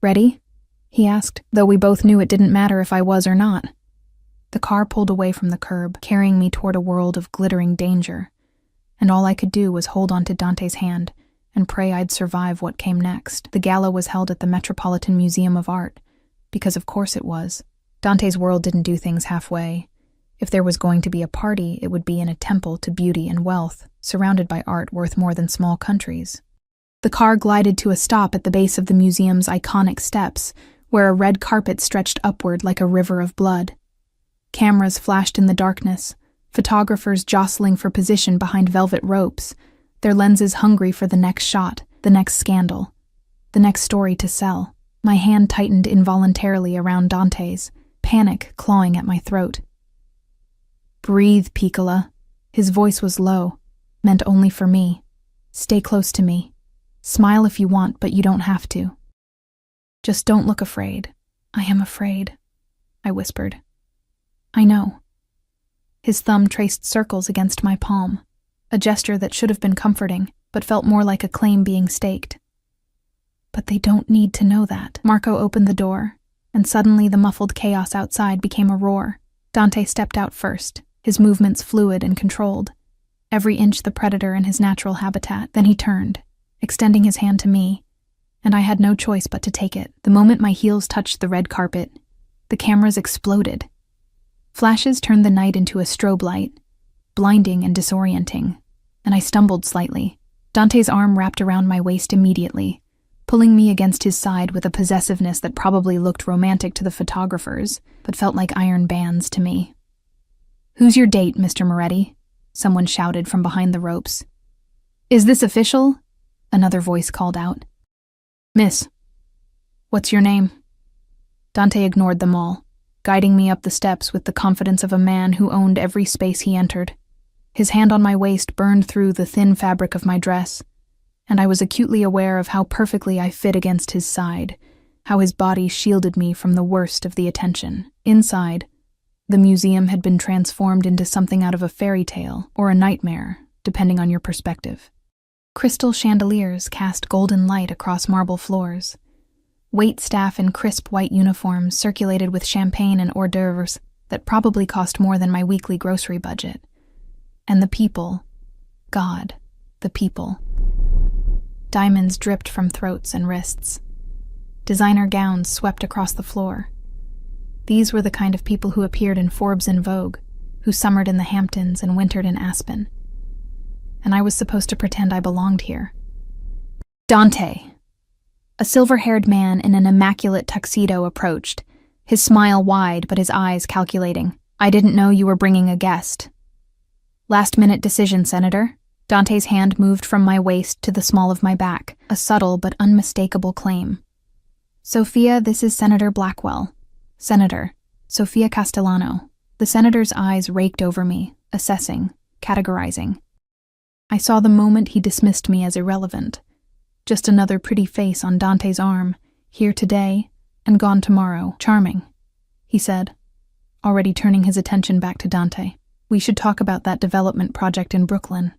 A: Ready? He asked, though we both knew it didn't matter if I was or not. The car pulled away from the curb, carrying me toward a world of glittering danger, and all I could do was hold on to Dante's hand and pray I'd survive what came next. The gala was held at the Metropolitan Museum of Art, because of course it was. Dante's world didn't do things halfway. If there was going to be a party, it would be in a temple to beauty and wealth, surrounded by art worth more than small countries. The car glided to a stop at the base of the museum's iconic steps, where a red carpet stretched upward like a river of blood. Cameras flashed in the darkness, photographers jostling for position behind velvet ropes, their lenses hungry for the next shot, the next scandal. the next story to sell. My hand tightened involuntarily around Dante's, panic clawing at my throat. "Breathe, Piccola." His voice was low, meant only for me. "Stay close to me. Smile if you want, but you don't have to. Just don't look afraid." "I am afraid," I whispered. "I know." His thumb traced circles against my palm, a gesture that should have been comforting, but felt more like a claim being staked. "But they don't need to know that." Marco opened the door, and suddenly the muffled chaos outside became a roar. Dante stepped out first, his movements fluid and controlled, every inch the predator in his natural habitat. Then he turned, extending his hand to me, and I had no choice but to take it. The moment my heels touched the red carpet, the cameras exploded. Flashes turned the night into a strobe light, blinding and disorienting, and I stumbled slightly. Dante's arm wrapped around my waist immediately, pulling me against his side with a possessiveness that probably looked romantic to the photographers, but felt like iron bands to me. "Who's your date, Mr. Moretti?" someone shouted from behind the ropes. "Is this official?" another voice called out. "Miss, what's your name?" Dante ignored them all, guiding me up the steps with the confidence of a man who owned every space he entered. His hand on my waist burned through the thin fabric of my dress, and I was acutely aware of how perfectly I fit against his side, how his body shielded me from the worst of the attention. Inside, the museum had been transformed into something out of a fairy tale or a nightmare, depending on your perspective. Crystal chandeliers cast golden light across marble floors. Wait staff in crisp white uniforms circulated with champagne and hors d'oeuvres that probably cost more than my weekly grocery budget. And the people, God, the people. Diamonds dripped from throats and wrists. Designer gowns swept across the floor. These were the kind of people who appeared in Forbes and Vogue, who summered in the Hamptons and wintered in Aspen. And I was supposed to pretend I belonged here. Dante. A silver-haired man in an immaculate tuxedo approached, his smile wide but his eyes calculating. "I didn't know you were bringing a guest." "Last-minute decision, Senator." Dante's hand moved from my waist to the small of my back, a subtle but unmistakable claim. "Sophia, this is Senator Blackwell." "Senator, Sophia Castellano." The senator's eyes raked over me, assessing, categorizing. I saw the moment he dismissed me as irrelevant. Just another pretty face on Dante's arm, here today and gone tomorrow. "Charming," he said, already turning his attention back to Dante. "We should talk about that development project in Brooklyn.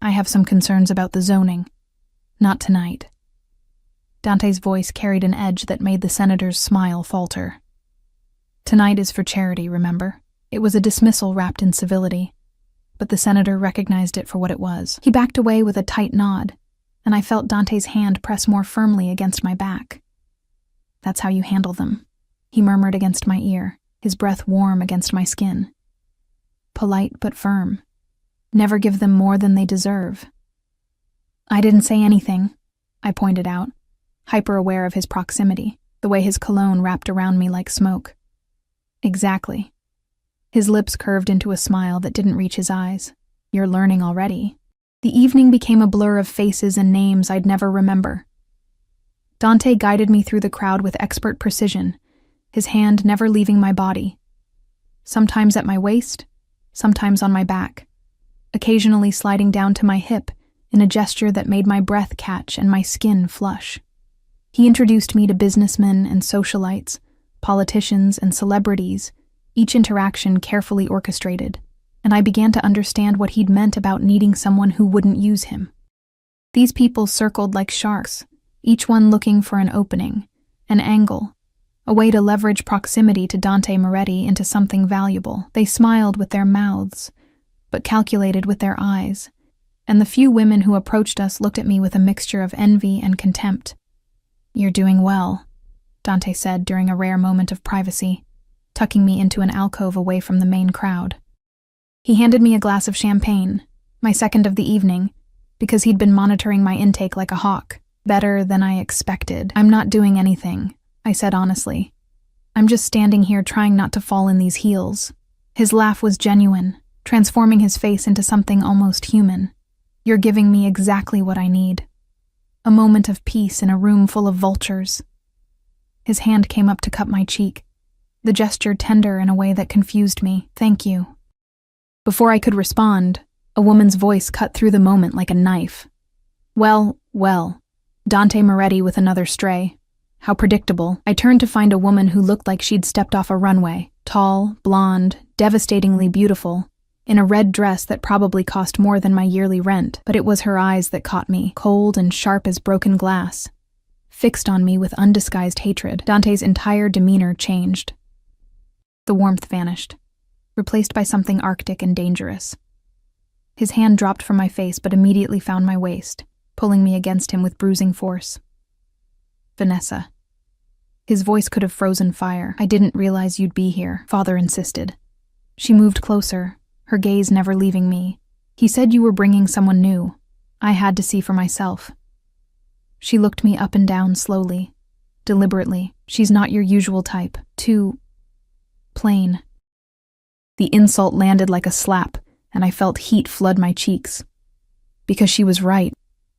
A: I have some concerns about the zoning." "Not tonight." Dante's voice carried an edge that made the senator's smile falter. "Tonight is for charity, remember?" It was a dismissal wrapped in civility, but the senator recognized it for what it was. He backed away with a tight nod, and I felt Dante's hand press more firmly against my back. "That's how you handle them," he murmured against my ear, his breath warm against my skin. "Polite but firm. Never give them more than they deserve." "I didn't say anything," I pointed out, hyper-aware of his proximity, the way his cologne wrapped around me like smoke. "Exactly." His lips curved into a smile that didn't reach his eyes. "You're learning already." The evening became a blur of faces and names I'd never remember. Dante guided me through the crowd with expert precision, his hand never leaving my body. Sometimes at my waist, sometimes on my back, occasionally sliding down to my hip in a gesture that made my breath catch and my skin flush. He introduced me to businessmen and socialites, politicians and celebrities, each interaction carefully orchestrated, and I began to understand what he'd meant about needing someone who wouldn't use him. These people circled like sharks, each one looking for an opening, an angle, a way to leverage proximity to Dante Moretti into something valuable. They smiled with their mouths, but calculated with their eyes, and the few women who approached us looked at me with a mixture of envy and contempt. "You're doing well," Dante said during a rare moment of privacy, tucking me into an alcove away from the main crowd. He handed me a glass of champagne, my second of the evening, because he'd been monitoring my intake like a hawk. "Better than I expected." "I'm not doing anything," I said honestly. "I'm just standing here trying not to fall in these heels." His laugh was genuine, transforming his face into something almost human. "You're giving me exactly what I need." a moment of peace in a room full of vultures. His hand came up to cup my cheek, the gesture tender in a way that confused me. "Thank you." Before I could respond, a woman's voice cut through the moment like a knife. Well, Dante Moretti with another stray. How predictable. I turned to find a woman who looked like she'd stepped off a runway, tall, blonde, devastatingly beautiful, in a red dress that probably cost more than my yearly rent, but it was her eyes that caught me, cold and sharp as broken glass. Fixed on me with undisguised hatred, Dante's entire demeanor changed. The warmth vanished, replaced by something arctic and dangerous. His hand dropped from my face but immediately found my waist, pulling me against him with bruising force. "Vanessa." His voice could have frozen fire. "I didn't realize you'd be here," Father insisted. She moved closer, her gaze never leaving me. "He said you were bringing someone new. I had to see for myself." She looked me up and down slowly, deliberately. "She's not your usual type. Too plain." The insult landed like a slap, and I felt heat flood my cheeks. Because she was right.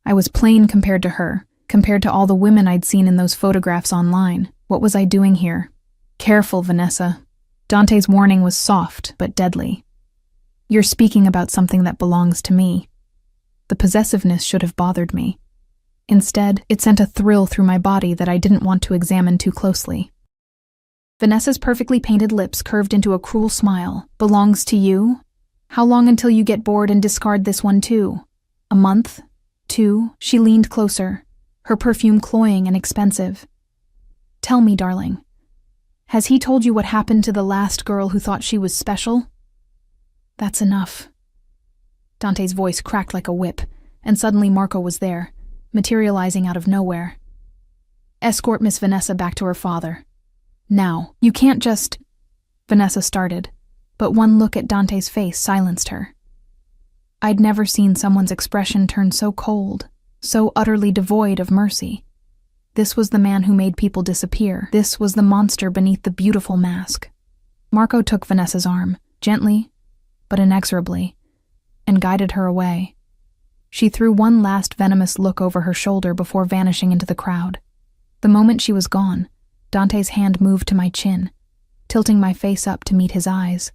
A: I was plain compared to her, compared to all the women I'd seen in those photographs online. What was I doing here? "Careful, Vanessa." Dante's warning was soft but deadly. "You're speaking about something that belongs to me." The possessiveness should have bothered me. Instead, it sent a thrill through my body that I didn't want to examine too closely. Vanessa's perfectly painted lips curved into a cruel smile. "Belongs to you? How long until you get bored and discard this one too? A month? 2? She leaned closer, her perfume cloying and expensive. "Tell me, darling, has he told you what happened to the last girl who thought she was special?" "That's enough." Dante's voice cracked like a whip, and suddenly Marco was there, materializing out of nowhere. "Escort Miss Vanessa back to her father. Now, you can't just—" Vanessa started, but one look at Dante's face silenced her. I'd never seen someone's expression turn so cold, so utterly devoid of mercy. This was the man who made people disappear. This was the monster beneath the beautiful mask. Marco took Vanessa's arm, gently, but inexorably, and guided her away. She threw one last venomous look over her shoulder before vanishing into the crowd. The moment she was gone, Dante's hand moved to my chin, tilting my face up to meet his eyes.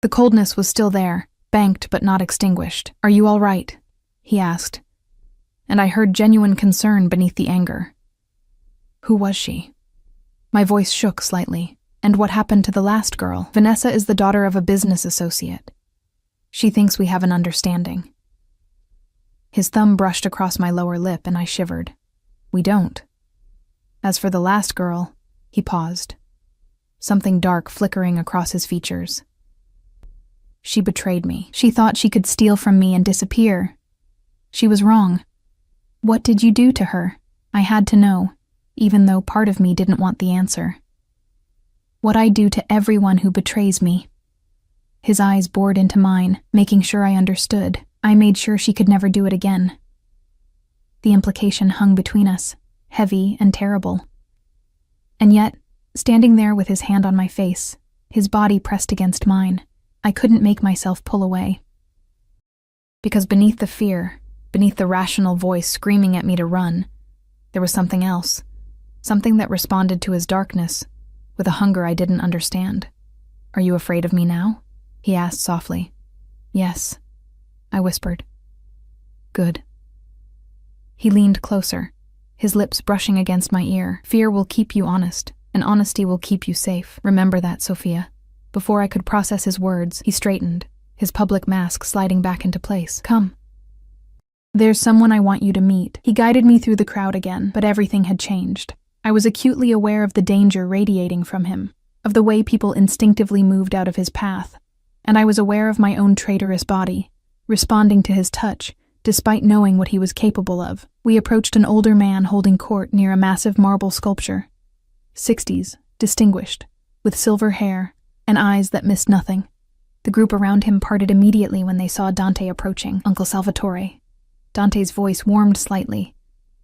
A: The coldness was still there, banked but not extinguished. "Are you all right?" he asked, and I heard genuine concern beneath the anger. "Who was she?" My voice shook slightly. "And what happened to the last girl?" "Vanessa is the daughter of a business associate. She thinks we have an understanding." His thumb brushed across my lower lip and I shivered. "We don't. As for the last girl," he paused, something dark flickering across his features. "She betrayed me. She thought she could steal from me and disappear. She was wrong." "What did you do to her?" I had to know, even though part of me didn't want the answer. "What I do to everyone who betrays me." His eyes bored into mine, making sure I understood. I made sure she could never do it again. The implication hung between us, heavy and terrible. And yet, standing there with his hand on my face, his body pressed against mine, I couldn't make myself pull away. Because beneath the fear, beneath the rational voice screaming at me to run, there was something else, something that responded to his darkness, with a hunger I didn't understand. "Are you afraid of me now?" he asked softly. "Yes," I whispered. "Good." He leaned closer, his lips brushing against my ear. "Fear will keep you honest, and honesty will keep you safe. Remember that, Sophia." Before I could process his words, he straightened, his public mask sliding back into place. "Come. There's someone I want you to meet." He guided me through the crowd again, but everything had changed. I was acutely aware of the danger radiating from him, of the way people instinctively moved out of his path, and I was aware of my own traitorous body, responding to his touch, despite knowing what he was capable of. We approached an older man holding court near a massive marble sculpture. 60s, distinguished, with silver hair, and eyes that missed nothing. The group around him parted immediately when they saw Dante approaching. "Uncle Salvatore." Dante's voice warmed slightly,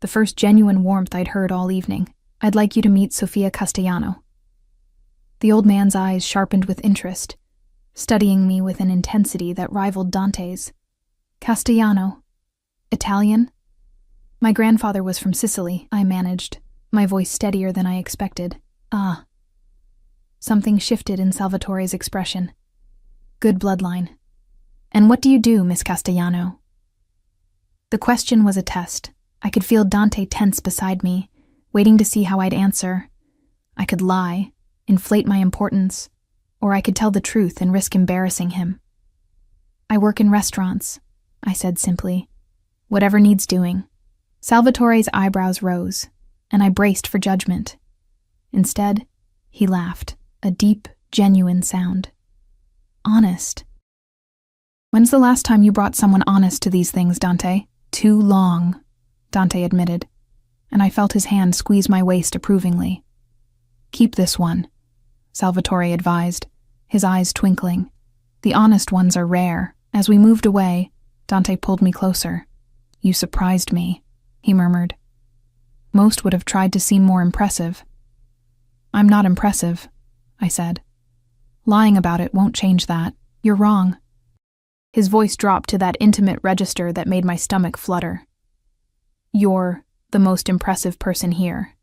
A: the first genuine warmth I'd heard all evening. "I'd like you to meet Sofia Castellano." The old man's eyes sharpened with interest, studying me with an intensity that rivaled Dante's. "Castellano? Italian?" My grandfather was from Sicily, I managed, my voice steadier than I expected. Ah. Something shifted in Salvatore's expression. Good bloodline. And what do you do, Miss Castellano? The question was a test. I could feel Dante tense beside me, waiting to see how I'd answer. I could lie, inflate my importance, or I could tell the truth and risk embarrassing him. I work in restaurants, I said simply. Whatever needs doing. Salvatore's eyebrows rose, and I braced for judgment. Instead, he laughed, a deep, genuine sound. Honest. When's the last time you brought someone honest to these things, Dante? Too long, Dante admitted, and I felt his hand squeeze my waist approvingly. Keep this one, Salvatore advised, his eyes twinkling. The honest ones are rare. As we moved away, Dante pulled me closer. You surprised me, he murmured. Most would have tried to seem more impressive. I'm not impressive, I said. Lying about it won't change that. You're wrong. His voice dropped to that intimate register that made my stomach flutter. You're the most impressive person here.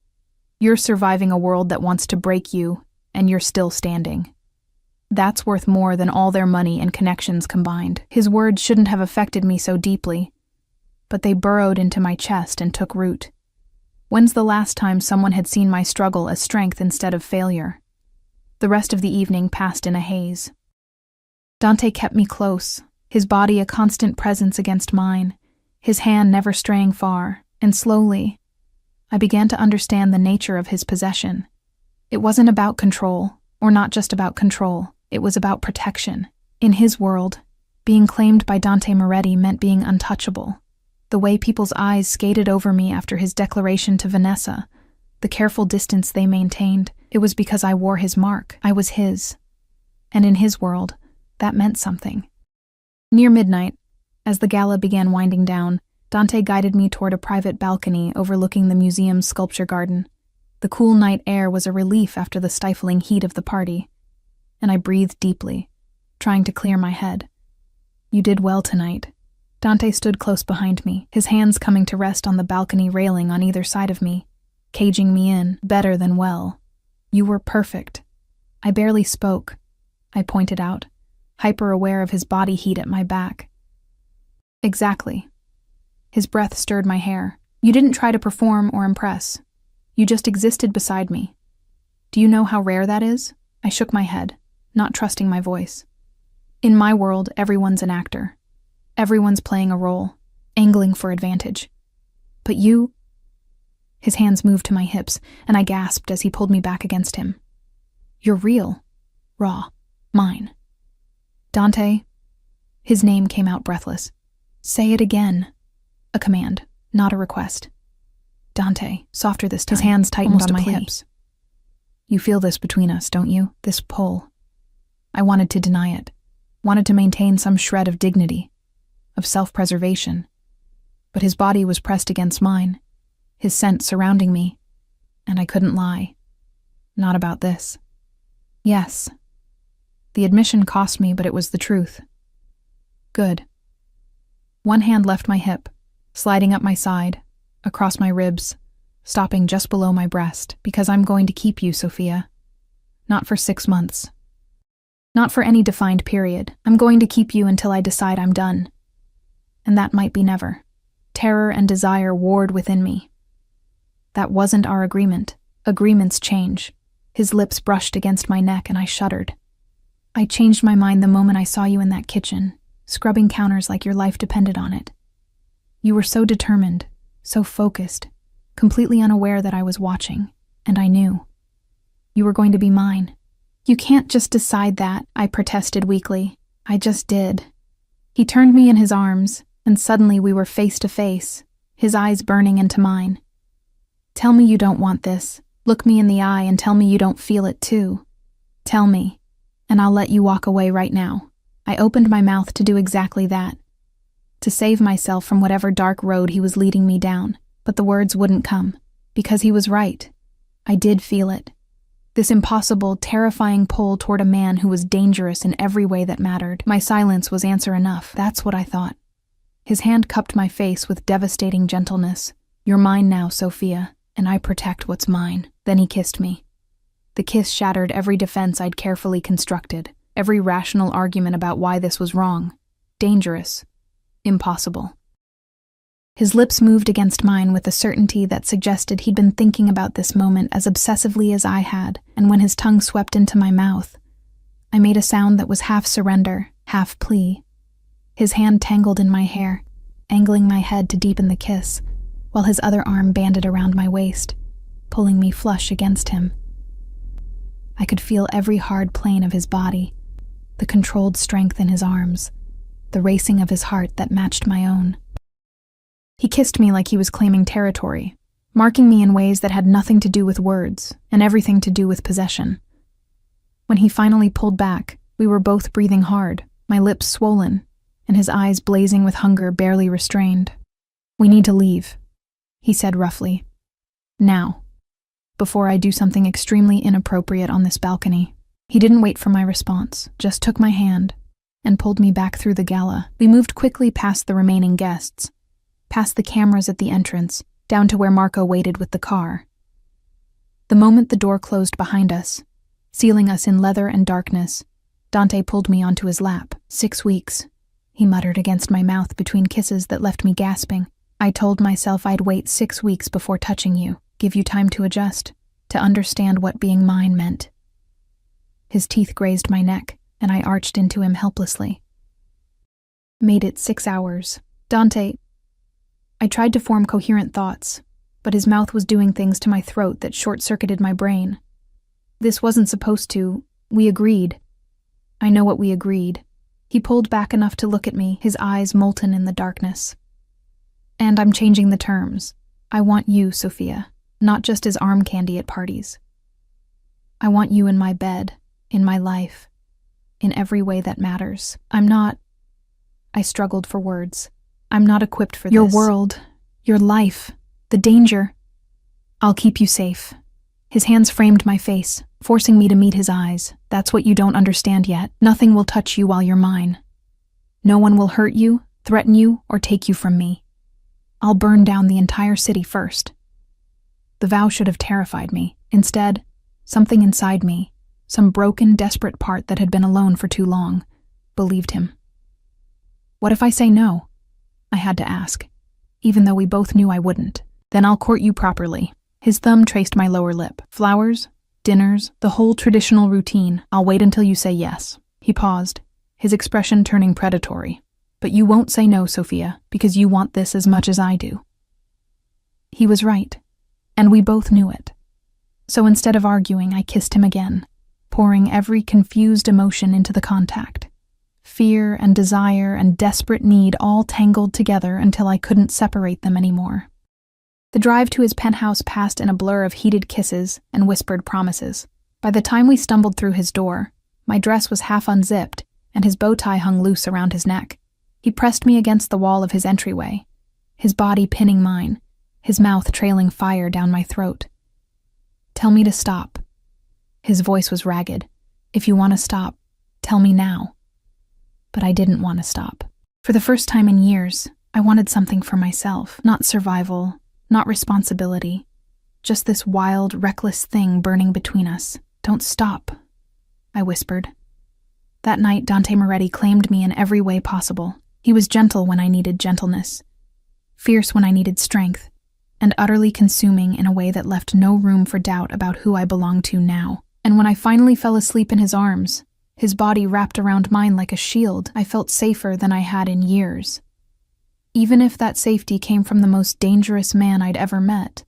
A: You're surviving a world that wants to break you, and you're still standing. That's worth more than all their money and connections combined. His words shouldn't have affected me so deeply, but they burrowed into my chest and took root. When's the last time someone had seen my struggle as strength instead of failure? The rest of the evening passed in a haze. Dante kept me close, his body a constant presence against mine, his hand never straying far, and slowly, I began to understand the nature of his possession. It wasn't about control, or not just about control, it was about protection. In his world, being claimed by Dante Moretti meant being untouchable. The way people's eyes skated over me after his declaration to Vanessa, the careful distance they maintained, it was because I wore his mark. I was his. And in his world, that meant something. Near midnight, as the gala began winding down, Dante guided me toward a private balcony overlooking the museum's sculpture garden. The cool night air was a relief after the stifling heat of the party, and I breathed deeply, trying to clear my head. You did well tonight. Dante stood close behind me, his hands coming to rest on the balcony railing on either side of me, caging me in, better than well. You were perfect. I barely spoke, I pointed out, hyper-aware of his body heat at my back. Exactly. His breath stirred my hair. You didn't try to perform or impress. You just existed beside me. Do you know how rare that is? I shook my head, not trusting my voice. In my world, everyone's an actor. Everyone's playing a role, angling for advantage. But you... His hands moved to my hips, and I gasped as he pulled me back against him. You're real. Raw. Mine. Dante. His name came out breathless. Say it again. A command, not a request. Dante, softer this time. His hands tightened on my hips. You feel this between us, don't you? This pull. I wanted to deny it. Wanted to maintain some shred of dignity, of self-preservation. But his body was pressed against mine, his scent surrounding me, and I couldn't lie. Not about this. Yes. The admission cost me, but it was the truth. Good. One hand left my hip, sliding up my side, across my ribs, stopping just below my breast, because I'm going to keep you, Sophia. Not for 6 months. Not for any defined period. I'm going to keep you until I decide I'm done. And that might be never. Terror and desire warred within me. That wasn't our agreement. Agreements change. His lips brushed against my neck and I shuddered. I changed my mind the moment I saw you in that kitchen, scrubbing counters like your life depended on it. You were so determined, so focused, completely unaware that I was watching, and I knew. You were going to be mine. You can't just decide that, I protested weakly. I just did. He turned me in his arms, and suddenly we were face to face, his eyes burning into mine. Tell me you don't want this. Look me in the eye and tell me you don't feel it too. Tell me, and I'll let you walk away right now. I opened my mouth to do exactly that, to save myself from whatever dark road he was leading me down, but the words wouldn't come, because he was right. I did feel it. This impossible, terrifying pull toward a man who was dangerous in every way that mattered. My silence was answer enough. That's what I thought. His hand cupped my face with devastating gentleness, "You're mine now, Sophia, and I protect what's mine." Then he kissed me. The kiss shattered every defense I'd carefully constructed, every rational argument about why this was wrong, dangerous, impossible. His lips moved against mine with a certainty that suggested he'd been thinking about this moment as obsessively as I had, and when his tongue swept into my mouth, I made a sound that was half surrender, half plea. His hand tangled in my hair, angling my head to deepen the kiss, while his other arm banded around my waist, pulling me flush against him. I could feel every hard plane of his body, the controlled strength in his arms, the racing of his heart that matched my own. He kissed me like he was claiming territory, marking me in ways that had nothing to do with words and everything to do with possession. When he finally pulled back, we were both breathing hard, my lips swollen, and his eyes blazing with hunger barely restrained. "We need to leave," he said roughly. "Now, before I do something extremely inappropriate on this balcony." He didn't wait for my response, just took my hand and pulled me back through the gala. We moved quickly past the remaining guests, past the cameras at the entrance, down to where Marco waited with the car. The moment the door closed behind us, sealing us in leather and darkness, Dante pulled me onto his lap. 6 weeks, he muttered against my mouth between kisses that left me gasping. "I told myself I'd wait 6 weeks before touching you, give you time to adjust, to understand what being mine meant." His teeth grazed my neck, and I arched into him helplessly. "Made it 6 hours. Dante..." I tried to form coherent thoughts, but his mouth was doing things to my throat that short-circuited my brain. "This wasn't supposed to. We agreed." "I know what we agreed." He pulled back enough to look at me, his eyes molten in the darkness. "And I'm changing the terms. I want you, Sophia, not just as arm candy at parties. I want you in my bed, in my life, in every way that matters. I'm not..." I struggled for words. "I'm not equipped for this. Your world, your life, the danger. I'll keep you safe." His hands framed my face, forcing me to meet his eyes. "That's what you don't understand yet. Nothing will touch you while you're mine. No one will hurt you, threaten you, or take you from me. I'll burn down the entire city first." The vow should have terrified me. Instead, something inside me, some broken, desperate part that had been alone for too long, believed him. "What if I say no?" I had to ask, even though we both knew I wouldn't. "Then I'll court you properly." His thumb traced my lower lip. "Flowers, dinners, the whole traditional routine. I'll wait until you say yes." He paused, his expression turning predatory. "But you won't say no, Sophia, because you want this as much as I do." He was right, and we both knew it. So instead of arguing, I kissed him again, pouring every confused emotion into the contact. Fear and desire and desperate need all tangled together until I couldn't separate them anymore. The drive to his penthouse passed in a blur of heated kisses and whispered promises. By the time we stumbled through his door, my dress was half unzipped and his bow tie hung loose around his neck. He pressed me against the wall of his entryway, his body pinning mine, his mouth trailing fire down my throat. "Tell me to stop." His voice was ragged. "If you want to stop, tell me now." But I didn't want to stop. For the first time in years, I wanted something for myself. Not survival, not responsibility. Just this wild, reckless thing burning between us. "Don't stop," I whispered. That night, Dante Moretti claimed me in every way possible. He was gentle when I needed gentleness, fierce when I needed strength, and utterly consuming in a way that left no room for doubt about who I belonged to now. And when I finally fell asleep in his arms, his body wrapped around mine like a shield, I felt safer than I had in years. Even if that safety came from the most dangerous man I'd ever met.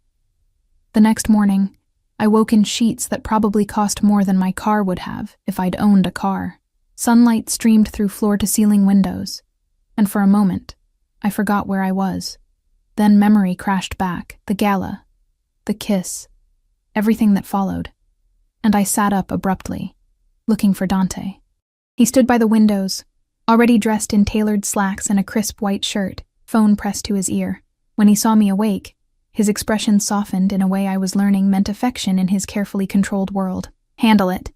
A: The next morning, I woke in sheets that probably cost more than my car would have if I'd owned a car. Sunlight streamed through floor-to-ceiling windows, and for a moment, I forgot where I was. Then memory crashed back, the gala, the kiss, everything that followed, and I sat up abruptly, looking for Dante. He stood by the windows, already dressed in tailored slacks and a crisp white shirt, phone pressed to his ear. When he saw me awake, his expression softened in a way I was learning meant affection in his carefully controlled world. "Handle it,"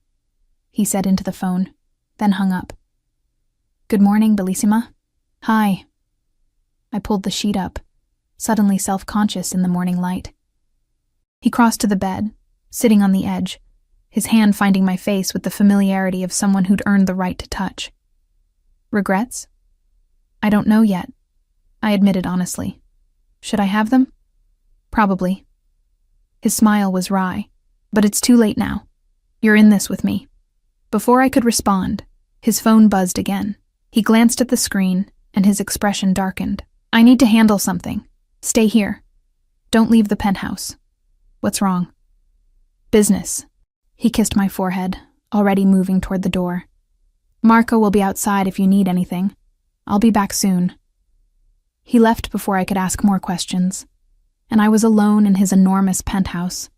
A: he said into the phone, then hung up. "Good morning, Bellissima." "Hi." I pulled the sheet up, suddenly self-conscious in the morning light. He crossed to the bed, sitting on the edge, his hand finding my face with the familiarity of someone who'd earned the right to touch. Regrets? I don't know yet, I admitted honestly. Should I have them? Probably. His smile was wry. But it's too late now. You're in this with me. Before I could respond, his phone buzzed again. He glanced at the screen, and his expression darkened. I need to handle something. Stay here. Don't leave the penthouse. What's wrong? Business. He kissed my forehead, already moving toward the door. Marco will be outside if you need anything. I'll be back soon. He left before I could ask more questions, and I was alone in his enormous penthouse,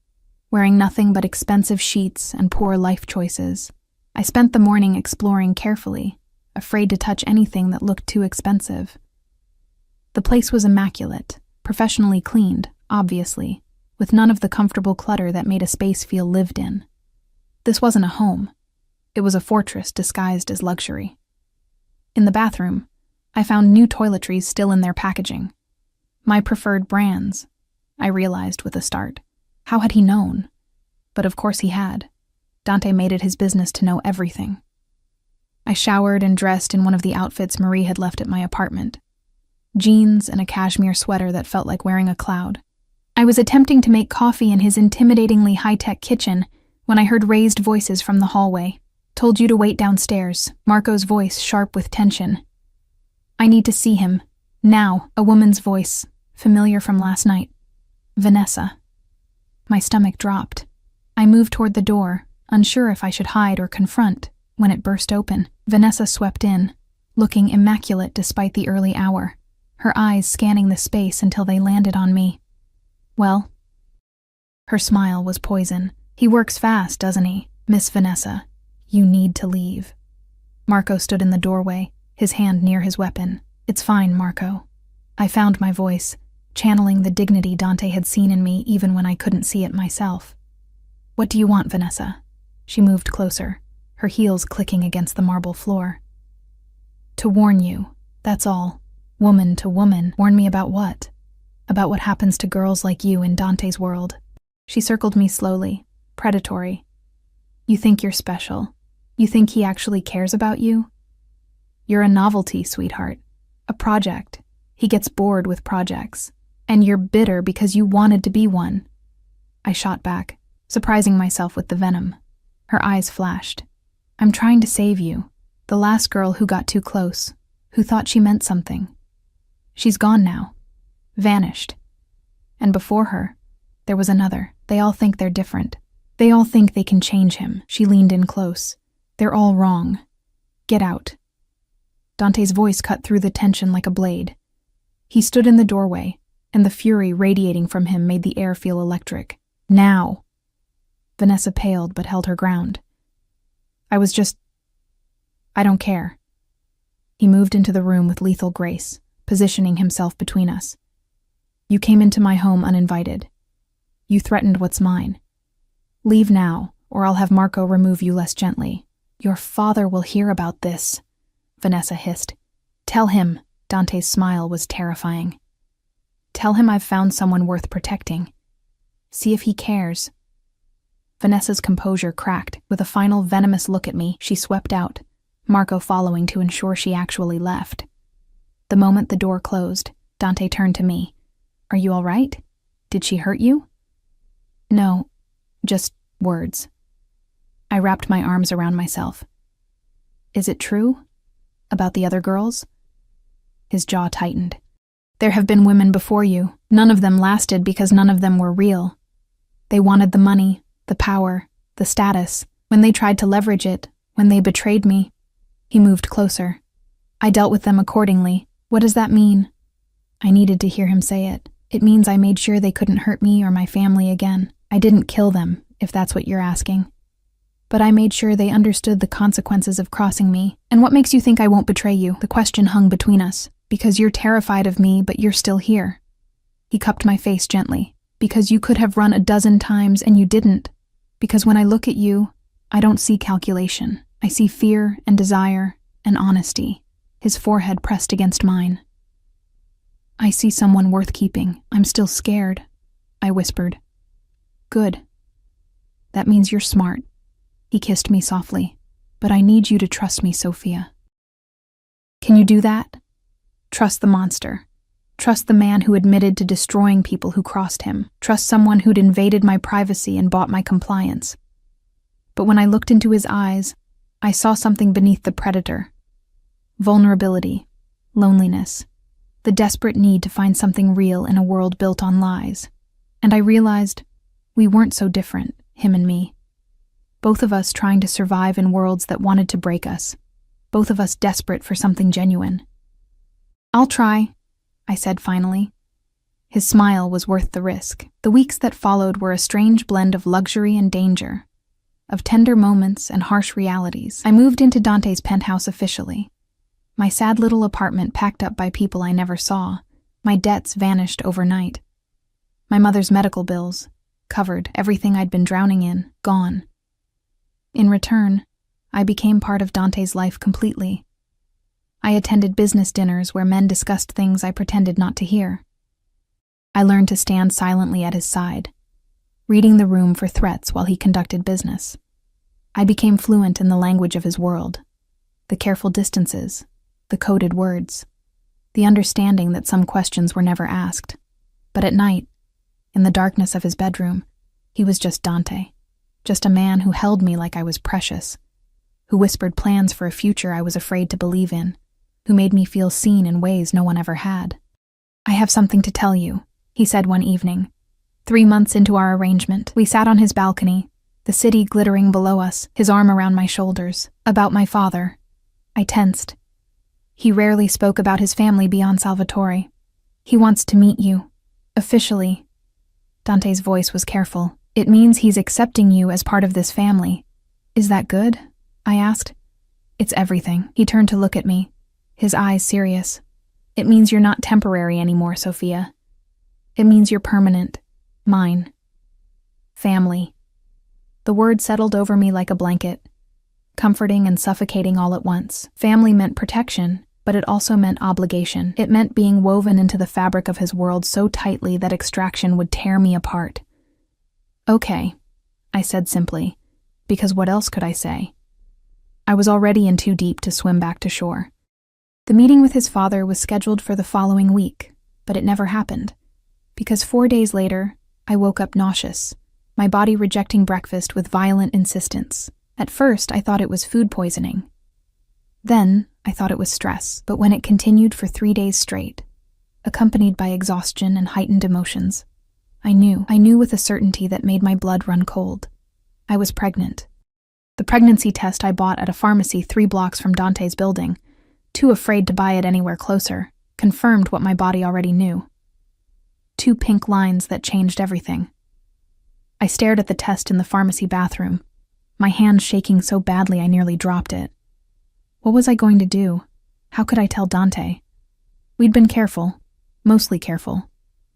A: wearing nothing but expensive sheets and poor life choices. I spent the morning exploring carefully, afraid to touch anything that looked too expensive. The place was immaculate, professionally cleaned, obviously, with none of the comfortable clutter that made a space feel lived in. This wasn't a home. It was a fortress disguised as luxury. In the bathroom, I found new toiletries still in their packaging. My preferred brands, I realized with a start. How had he known? But of course he had. Dante made it his business to know everything. I showered and dressed in one of the outfits Marie had left at my apartment. Jeans and a cashmere sweater that felt like wearing a cloud. I was attempting to make coffee in his intimidatingly high-tech kitchen when I heard raised voices from the hallway. Told you to wait downstairs, Marco's voice sharp with tension. I need to see him. Now, a woman's voice, familiar from last night. Vanessa. My stomach dropped. I moved toward the door, unsure if I should hide or confront, when it burst open. Vanessa swept in, looking immaculate despite the early hour, her eyes scanning the space until they landed on me. Well? Her smile was poison. He works fast, doesn't he, Miss Vanessa? You need to leave. Marco stood in the doorway, his hand near his weapon. It's fine, Marco. I found my voice, channeling the dignity Dante had seen in me even when I couldn't see it myself. What do you want, Vanessa? She moved closer, her heels clicking against the marble floor. To warn you, that's all. Woman to woman. Warn me about what? About what happens to girls like you in Dante's world. She circled me slowly, predatory. You think you're special. You think he actually cares about you? You're a novelty, sweetheart. A project. He gets bored with projects. And you're bitter because you wanted to be one. I shot back, surprising myself with the venom. Her eyes flashed. I'm trying to save you. The last girl who got too close, who thought she meant something. She's gone now. Vanished. And before her, there was another. They all think they're different. They all think they can change him. She leaned in close. They're all wrong. Get out. Dante's voice cut through the tension like a blade. He stood in the doorway, and the fury radiating from him made the air feel electric. Now! Vanessa paled but held her ground. I don't care. He moved into the room with lethal grace, positioning himself between us. You came into my home uninvited. You threatened what's mine. Leave now, or I'll have Marco remove you less gently. Your father will hear about this, Vanessa hissed. Tell him. Dante's smile was terrifying. Tell him I've found someone worth protecting. See if he cares. Vanessa's composure cracked. With a final venomous look at me, she swept out, Marco following to ensure she actually left. The moment the door closed, Dante turned to me. Are you all right? Did she hurt you? No, just words. I wrapped my arms around myself. Is it true? About the other girls? His jaw tightened. There have been women before you. None of them lasted because none of them were real. They wanted the money, the power, the status. When they tried to leverage it, when they betrayed me. He moved closer. I dealt with them accordingly. What does that mean? I needed to hear him say it. It means I made sure they couldn't hurt me or my family again. I didn't kill them, if that's what you're asking. But I made sure they understood the consequences of crossing me. And what makes you think I won't betray you? The question hung between us. Because you're terrified of me, but you're still here. He cupped my face gently. Because you could have run 12 times and you didn't. Because when I look at you, I don't see calculation. I see fear and desire and honesty. His forehead pressed against mine. I see someone worth keeping. I'm still scared, I whispered. Good. That means you're smart. He kissed me softly. But I need you to trust me, Sophia. Can you do that? Trust the monster. Trust the man who admitted to destroying people who crossed him. Trust someone who'd invaded my privacy and bought my compliance. But when I looked into his eyes, I saw something beneath the predator. Vulnerability, loneliness, the desperate need to find something real in a world built on lies. And I realized we weren't so different, him and me. Both of us trying to survive in worlds that wanted to break us. Both of us desperate for something genuine. I'll try, I said finally. His smile was worth the risk. The weeks that followed were a strange blend of luxury and danger, of tender moments and harsh realities. I moved into Dante's penthouse officially. My sad little apartment packed up by people I never saw. My debts vanished overnight. My mother's medical bills, covered, everything I'd been drowning in, gone. In return, I became part of Dante's life completely. I attended business dinners where men discussed things I pretended not to hear. I learned to stand silently at his side, reading the room for threats while he conducted business. I became fluent in the language of his world, the careful distances, the coded words, the understanding that some questions were never asked. But at night, in the darkness of his bedroom, he was just Dante, just a man who held me like I was precious, who whispered plans for a future I was afraid to believe in, who made me feel seen in ways no one ever had. I have something to tell you, he said one evening. 3 months into our arrangement, we sat on his balcony, the city glittering below us, his arm around my shoulders. About my father. I tensed. He rarely spoke about his family beyond Salvatore. He wants to meet you. Officially. Dante's voice was careful. It means he's accepting you as part of this family. Is that good? I asked. It's everything. He turned to look at me, his eyes serious. It means you're not temporary anymore, Sophia. It means you're permanent. Mine. Family. The word settled over me like a blanket, comforting and suffocating all at once. Family meant protection, but it also meant obligation. It meant being woven into the fabric of his world so tightly that extraction would tear me apart. Okay, I said simply, because what else could I say? I was already in too deep to swim back to shore. The meeting with his father was scheduled for the following week, but it never happened, because 4 days later, I woke up nauseous, my body rejecting breakfast with violent insistence. At first, I thought it was food poisoning. Then, I thought it was stress, but when it continued for 3 days straight, accompanied by exhaustion and heightened emotions, I knew with a certainty that made my blood run cold. I was pregnant. The pregnancy test I bought at a pharmacy 3 blocks from Dante's building, too afraid to buy it anywhere closer, confirmed what my body already knew. 2 pink lines that changed everything. I stared at the test in the pharmacy bathroom, my hand shaking so badly I nearly dropped it. What was I going to do? How could I tell Dante? We'd been careful, mostly careful,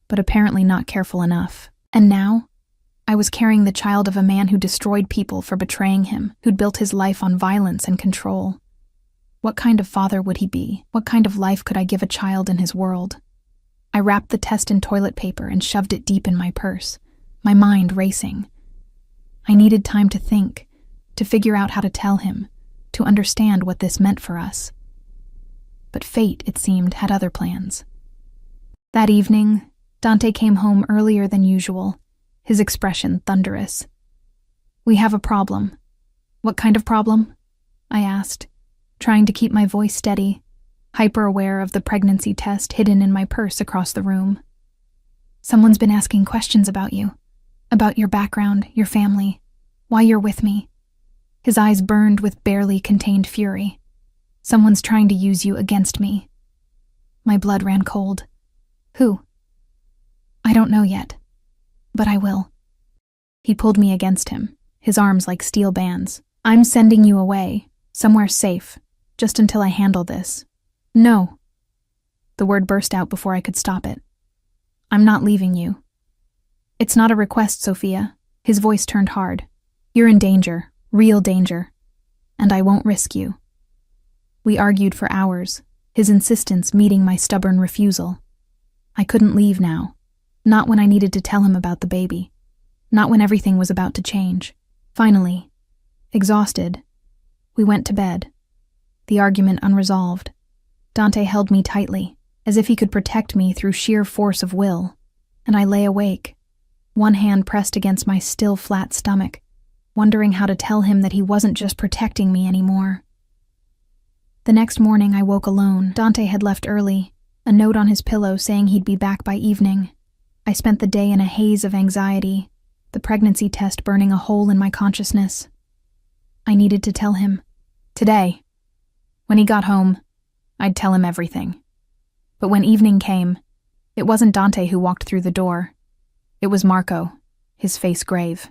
A: but apparently not careful enough. And now, I was carrying the child of a man who destroyed people for betraying him, who'd built his life on violence and control. What kind of father would he be? What kind of life could I give a child in his world? I wrapped the test in toilet paper and shoved it deep in my purse, my mind racing. I needed time to think, to figure out how to tell him, to understand what this meant for us. But fate, it seemed, had other plans. That evening, Dante came home earlier than usual, his expression thunderous. We have a problem. What kind of problem? I asked, trying to keep my voice steady, hyper-aware of the pregnancy test hidden in my purse across the room. Someone's been asking questions about you, about your background, your family, why you're with me. His eyes burned with barely contained fury. Someone's trying to use you against me. My blood ran cold. Who? I don't know yet, but I will. He pulled me against him, his arms like steel bands. I'm sending you away, somewhere safe, just until I handle this. No. The word burst out before I could stop it. I'm not leaving you. It's not a request, Sophia. His voice turned hard. You're in danger, real danger, and I won't risk you. We argued for hours, his insistence meeting my stubborn refusal. I couldn't leave now. Not when I needed to tell him about the baby. Not when everything was about to change. Finally, exhausted, we went to bed. The argument unresolved. Dante held me tightly, as if he could protect me through sheer force of will, and I lay awake, one hand pressed against my still flat stomach, wondering how to tell him that he wasn't just protecting me anymore. The next morning I woke alone. Dante had left early, a note on his pillow saying he'd be back by evening. I spent the day in a haze of anxiety, the pregnancy test burning a hole in my consciousness. I needed to tell him. Today. When he got home, I'd tell him everything. But when evening came, it wasn't Dante who walked through the door. It was Marco, his face grave.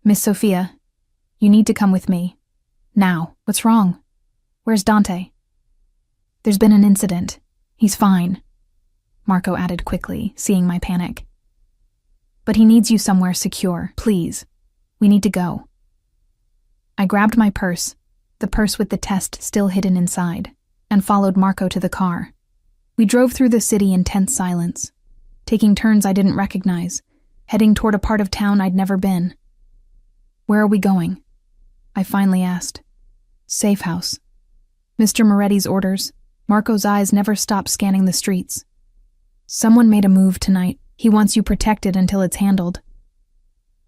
A: "Miss Sophia, you need to come with me. Now. What's wrong? Where's Dante?" "There's been an incident. He's fine," Marco added quickly, seeing my panic. "But he needs you somewhere secure. Please. We need to go." I grabbed my purse, the purse with the test still hidden inside, and followed Marco to the car. We drove through the city in tense silence, taking turns I didn't recognize, heading toward a part of town I'd never been. "Where are we going?" I finally asked. "Safe house." Mr. Moretti's orders. Marco's eyes never stopped scanning the streets. "Someone made a move tonight. He wants you protected until it's handled."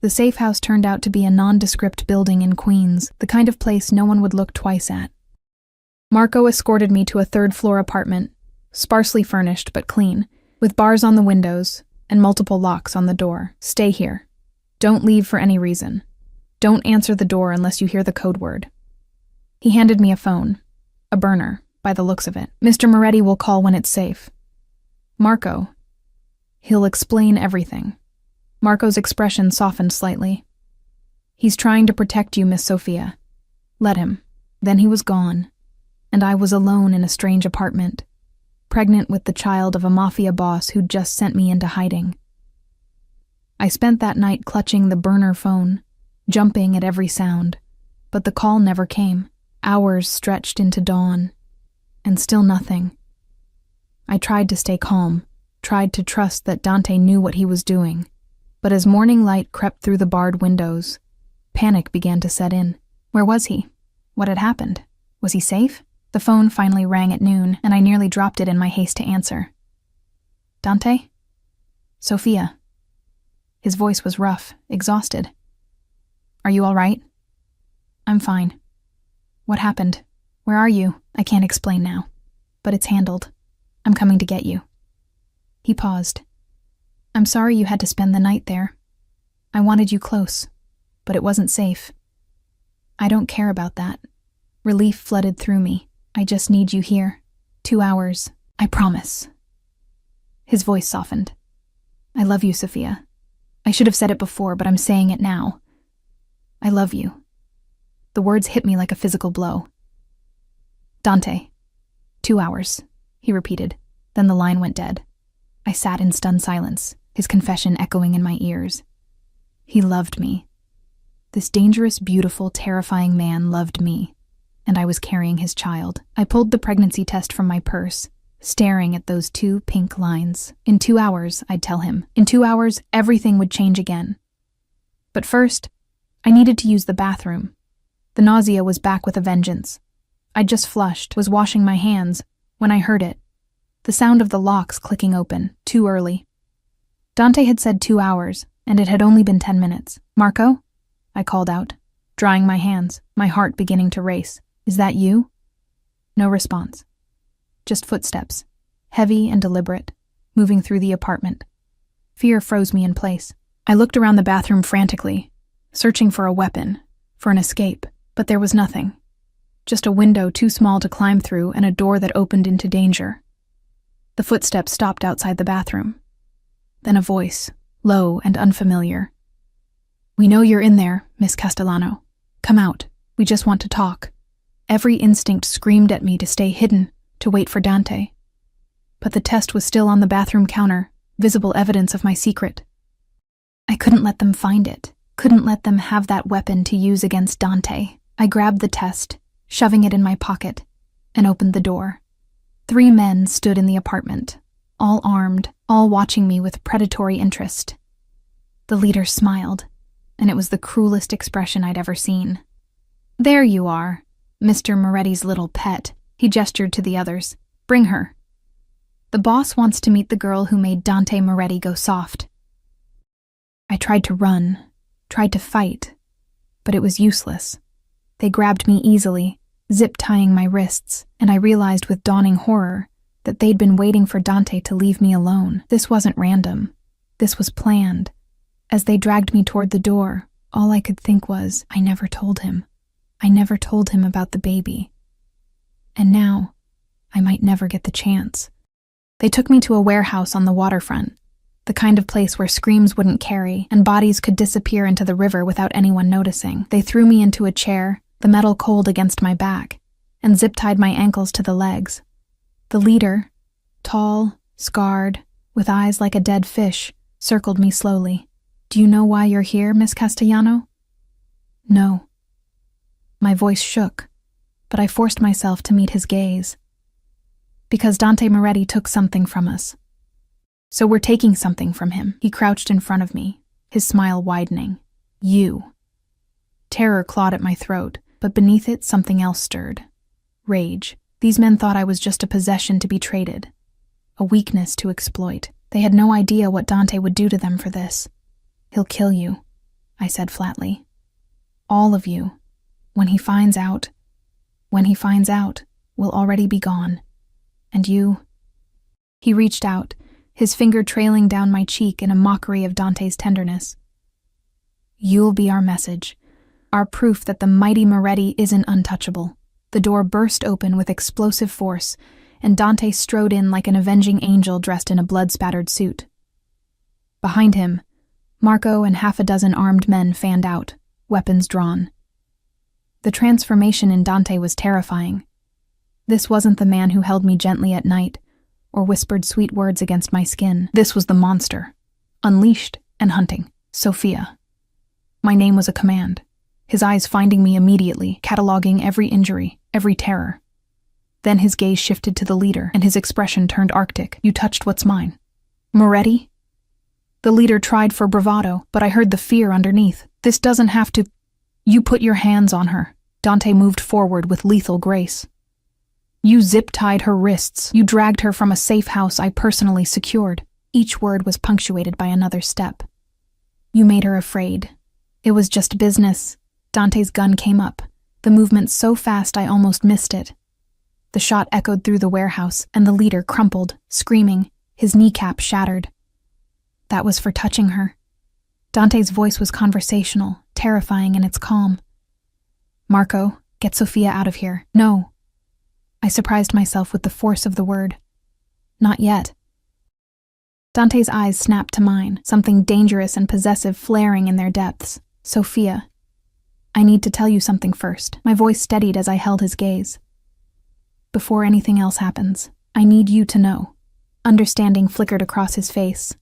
A: The safe house turned out to be a nondescript building in Queens, the kind of place no one would look twice at. Marco escorted me to a third-floor apartment, sparsely furnished but clean, with bars on the windows and multiple locks on the door. "Stay here. Don't leave for any reason. Don't answer the door unless you hear the code word." He handed me a phone, a burner, by the looks of it. "Mr. Moretti will call when it's safe." "Marco. He'll explain everything." Marco's expression softened slightly. "He's trying to protect you, Miss Sophia. Let him." Then he was gone, and I was alone in a strange apartment, pregnant with the child of a mafia boss who'd just sent me into hiding. I spent that night clutching the burner phone, jumping at every sound, but the call never came. Hours stretched into dawn, and still nothing. I tried to stay calm, tried to trust that Dante knew what he was doing, but as morning light crept through the barred windows, panic began to set in. Where was he? What had happened? Was he safe? The phone finally rang at noon, and I nearly dropped it in my haste to answer. "Dante? Sophia." His voice was rough, exhausted. "Are you all right?" "I'm fine." "What happened? Where are you?" "I can't explain now, but it's handled. I'm coming to get you." He paused. "I'm sorry you had to spend the night there. I wanted you close, but it wasn't safe." "I don't care about that." Relief flooded through me. "I just need you here. 2 hours. I promise." His voice softened. "I love you, Sophia. I should have said it before, but I'm saying it now. I love you." The words hit me like a physical blow. "Dante. 2 hours," he repeated. Then the line went dead. I sat in stunned silence, his confession echoing in my ears. He loved me. This dangerous, beautiful, terrifying man loved me, and I was carrying his child. I pulled the pregnancy test from my purse, staring at those 2 pink lines. In 2 hours, I'd tell him. In 2 hours, everything would change again. But first, I needed to use the bathroom. The nausea was back with a vengeance. I'd just flushed, was washing my hands, when I heard it. The sound of the locks clicking open, too early. Dante had said 2 hours, and it had only been 10 minutes. "Marco?" I called out, drying my hands, my heart beginning to race. "Is that you?" No response. Just footsteps, heavy and deliberate, moving through the apartment. Fear froze me in place. I looked around the bathroom frantically, searching for a weapon, for an escape, but there was nothing. Just a window too small to climb through and a door that opened into danger. The footsteps stopped outside the bathroom. Then a voice, low and unfamiliar. "We know you're in there, Miss Castellano. Come out. We just want to talk." Every instinct screamed at me to stay hidden, to wait for Dante. But the test was still on the bathroom counter, visible evidence of my secret. I couldn't let them find it, couldn't let them have that weapon to use against Dante. I grabbed the test, shoving it in my pocket, and opened the door. 3 men stood in the apartment, all armed, all watching me with predatory interest. The leader smiled, and it was the cruelest expression I'd ever seen. "There you are, Mr. Moretti's little pet," he gestured to the others. "Bring her. The boss wants to meet the girl who made Dante Moretti go soft." I tried to run, tried to fight, but it was useless. They grabbed me easily, zip-tying my wrists, and I realized with dawning horror that they'd been waiting for Dante to leave me alone. This wasn't random. This was planned. As they dragged me toward the door, all I could think was, I never told him. I never told him about the baby. And now, I might never get the chance. They took me to a warehouse on the waterfront, the kind of place where screams wouldn't carry and bodies could disappear into the river without anyone noticing. They threw me into a chair, the metal cold against my back, and zip-tied my ankles to the legs. The leader, tall, scarred, with eyes like a dead fish, circled me slowly. "Do you know why you're here, Miss Castellano?" "No." My voice shook, but I forced myself to meet his gaze. "Because Dante Moretti took something from us. So we're taking something from him." He crouched in front of me, his smile widening. "You." Terror clawed at my throat, but beneath it something else stirred. Rage. These men thought I was just a possession to be traded, a weakness to exploit. They had no idea what Dante would do to them for this. "He'll kill you," I said flatly. "All of you. When he finds out, we'll already be gone. And you..." He reached out, his finger trailing down my cheek in a mockery of Dante's tenderness. "You'll be our message, our proof that the mighty Moretti isn't untouchable." The door burst open with explosive force, and Dante strode in like an avenging angel dressed in a blood-spattered suit. Behind him, Marco and half a dozen armed men fanned out, weapons drawn. The transformation in Dante was terrifying. This wasn't the man who held me gently at night, or whispered sweet words against my skin. This was the monster, unleashed and hunting. Sophia. My name was a command, his eyes finding me immediately, cataloging every injury, every terror. Then his gaze shifted to the leader, and his expression turned arctic. "You touched what's mine." "Moretti?" The leader tried for bravado, but I heard the fear underneath. "This doesn't have to..." "You put your hands on her." Dante moved forward with lethal grace. "You zip-tied her wrists. You dragged her from a safe house I personally secured." Each word was punctuated by another step. "You made her afraid. It was just business." Dante's gun came up, the movement so fast I almost missed it. The shot echoed through the warehouse, and the leader crumpled, screaming, his kneecap shattered. That was for touching her. Dante's voice was conversational, terrifying in its calm. "Marco, get Sophia out of here." "No." I surprised myself with the force of the word. "Not yet." Dante's eyes snapped to mine, something dangerous and possessive flaring in their depths. "Sophia, I need to tell you something first." My voice steadied as I held his gaze. "Before anything else happens, I need you to know." Understanding flickered across his face.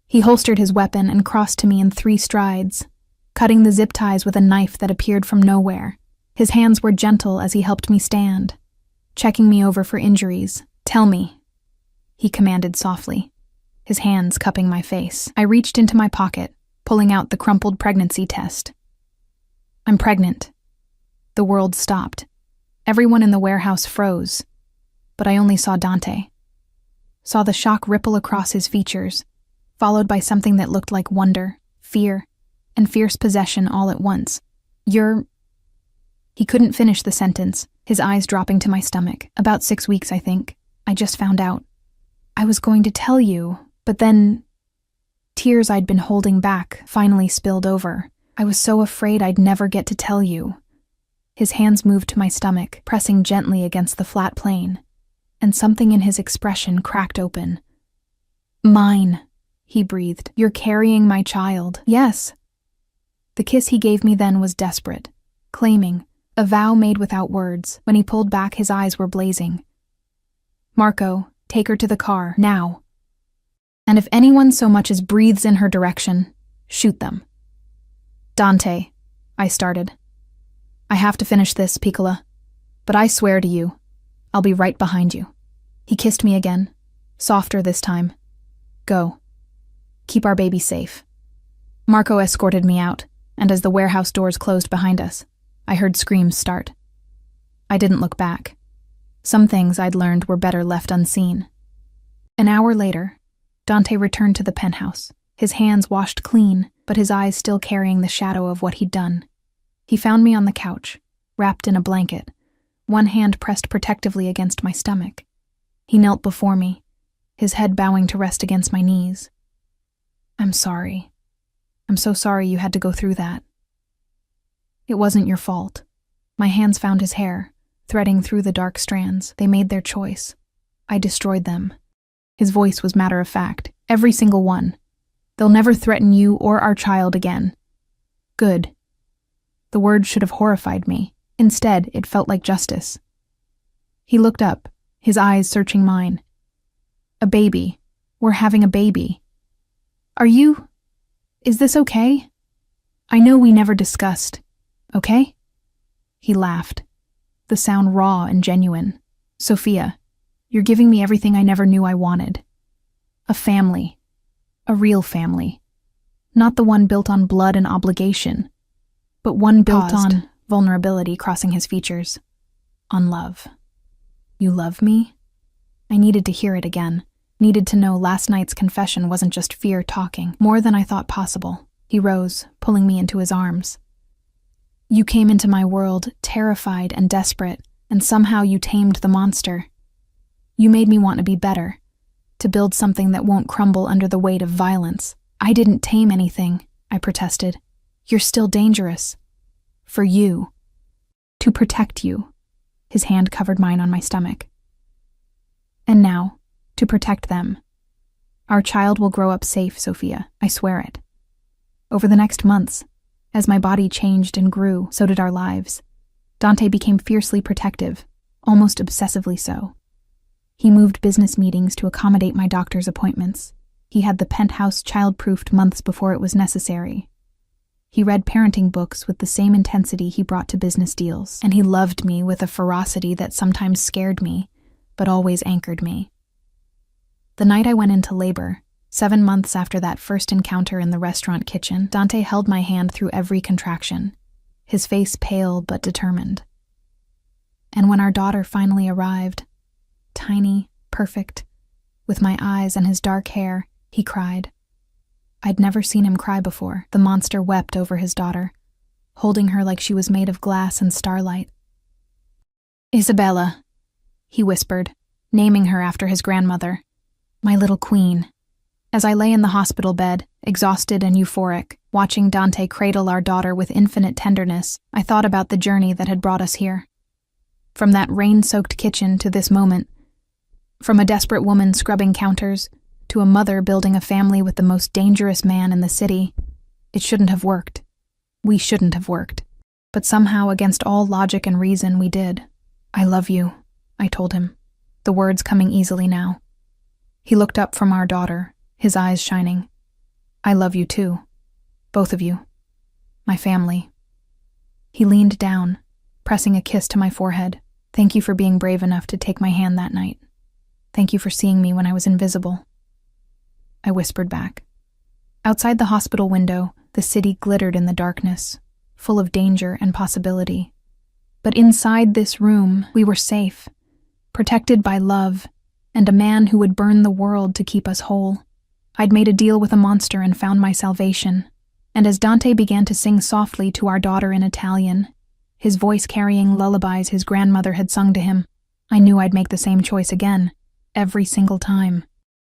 A: He holstered his weapon and crossed to me in 3 strides, cutting the zip ties with a knife that appeared from nowhere. His hands were gentle as he helped me stand, checking me over for injuries. "Tell me," he commanded softly, his hands cupping my face. I reached into my pocket, pulling out the crumpled pregnancy test. "I'm pregnant." The world stopped. Everyone in the warehouse froze, but I only saw Dante. Saw the shock ripple across his features, followed by something that looked like wonder, fear, and fierce possession all at once. "You're..." He couldn't finish the sentence, his eyes dropping to my stomach. "About 6 weeks, I think. I just found out. I was going to tell you, but then..." Tears I'd been holding back finally spilled over. "I was so afraid I'd never get to tell you." His hands moved to my stomach, pressing gently against the flat plane, and something in his expression cracked open. "Mine," he breathed. "You're carrying my child." "Yes." The kiss he gave me then was desperate, claiming, a vow made without words. When he pulled back, his eyes were blazing. "Marco, take her to the car, now. And if anyone so much as breathes in her direction, shoot them." "Dante," I started. "I have to finish this, Piccola, but I swear to you, I'll be right behind you." He kissed me again, Softer this time. Go. Keep our baby safe. Marco escorted me out, and as the warehouse doors closed behind us, I heard screams start. I didn't look back. Some things I'd learned were better left unseen. An hour later, Dante returned to the penthouse, his hands washed clean, but his eyes still carrying the shadow of what he'd done. He found me on the couch, wrapped in a blanket, one hand pressed protectively against my stomach. He knelt before me, his head bowing to rest against my knees. I'm sorry. I'm so sorry you had to go through that. It wasn't your fault. My hands found his hair, threading through the dark strands. They made their choice. I destroyed them. His voice was matter of fact. Every single one. They'll never threaten you or our child again. Good. The words should have horrified me. Instead, it felt like justice. He looked up, his eyes searching mine. A baby. We're having a baby. Is this okay? I know we never discussed. Okay? He laughed, the sound raw and genuine. Sophia, you're giving me everything I never knew I wanted. A family. A real family. Not the one built on blood and obligation, but one built on vulnerability crossing his features. On love. You love me? I needed to hear it again. Needed to know last night's confession wasn't just fear talking, more than I thought possible. He rose, pulling me into his arms. You came into my world, terrified and desperate, and somehow you tamed the monster. You made me want to be better, to build something that won't crumble under the weight of violence. I didn't tame anything, I protested. You're still dangerous. For you. To protect you. His hand covered mine on my stomach. And now, to protect them. Our child will grow up safe, Sophia, I swear it. Over the next months, as my body changed and grew, so did our lives. Dante became fiercely protective, almost obsessively so. He moved business meetings to accommodate my doctor's appointments. He had the penthouse child-proofed months before it was necessary. He read parenting books with the same intensity he brought to business deals, and he loved me with a ferocity that sometimes scared me, but always anchored me. The night I went into labor, 7 months after that first encounter in the restaurant kitchen, Dante held my hand through every contraction, his face pale but determined. And when our daughter finally arrived, tiny, perfect, with my eyes and his dark hair, he cried. I'd never seen him cry before. The monster wept over his daughter, holding her like she was made of glass and starlight. Isabella, he whispered, naming her after his grandmother. My little queen. As I lay in the hospital bed, exhausted and euphoric, watching Dante cradle our daughter with infinite tenderness, I thought about the journey that had brought us here. From that rain-soaked kitchen to this moment, from a desperate woman scrubbing counters to a mother building a family with the most dangerous man in the city, it shouldn't have worked. We shouldn't have worked. But somehow, against all logic and reason, we did. I love you, I told him, the words coming easily now. He looked up from our daughter, his eyes shining. I love you too. Both of you. My family. He leaned down, pressing a kiss to my forehead. Thank you for being brave enough to take my hand that night. Thank you for seeing me when I was invisible. I whispered back. Outside the hospital window, the city glittered in the darkness, full of danger and possibility. But inside this room, we were safe, protected by love, and a man who would burn the world to keep us whole. I'd made a deal with a monster and found my salvation. And as Dante began to sing softly to our daughter in Italian, his voice carrying lullabies his grandmother had sung to him, I knew I'd make the same choice again, every single time.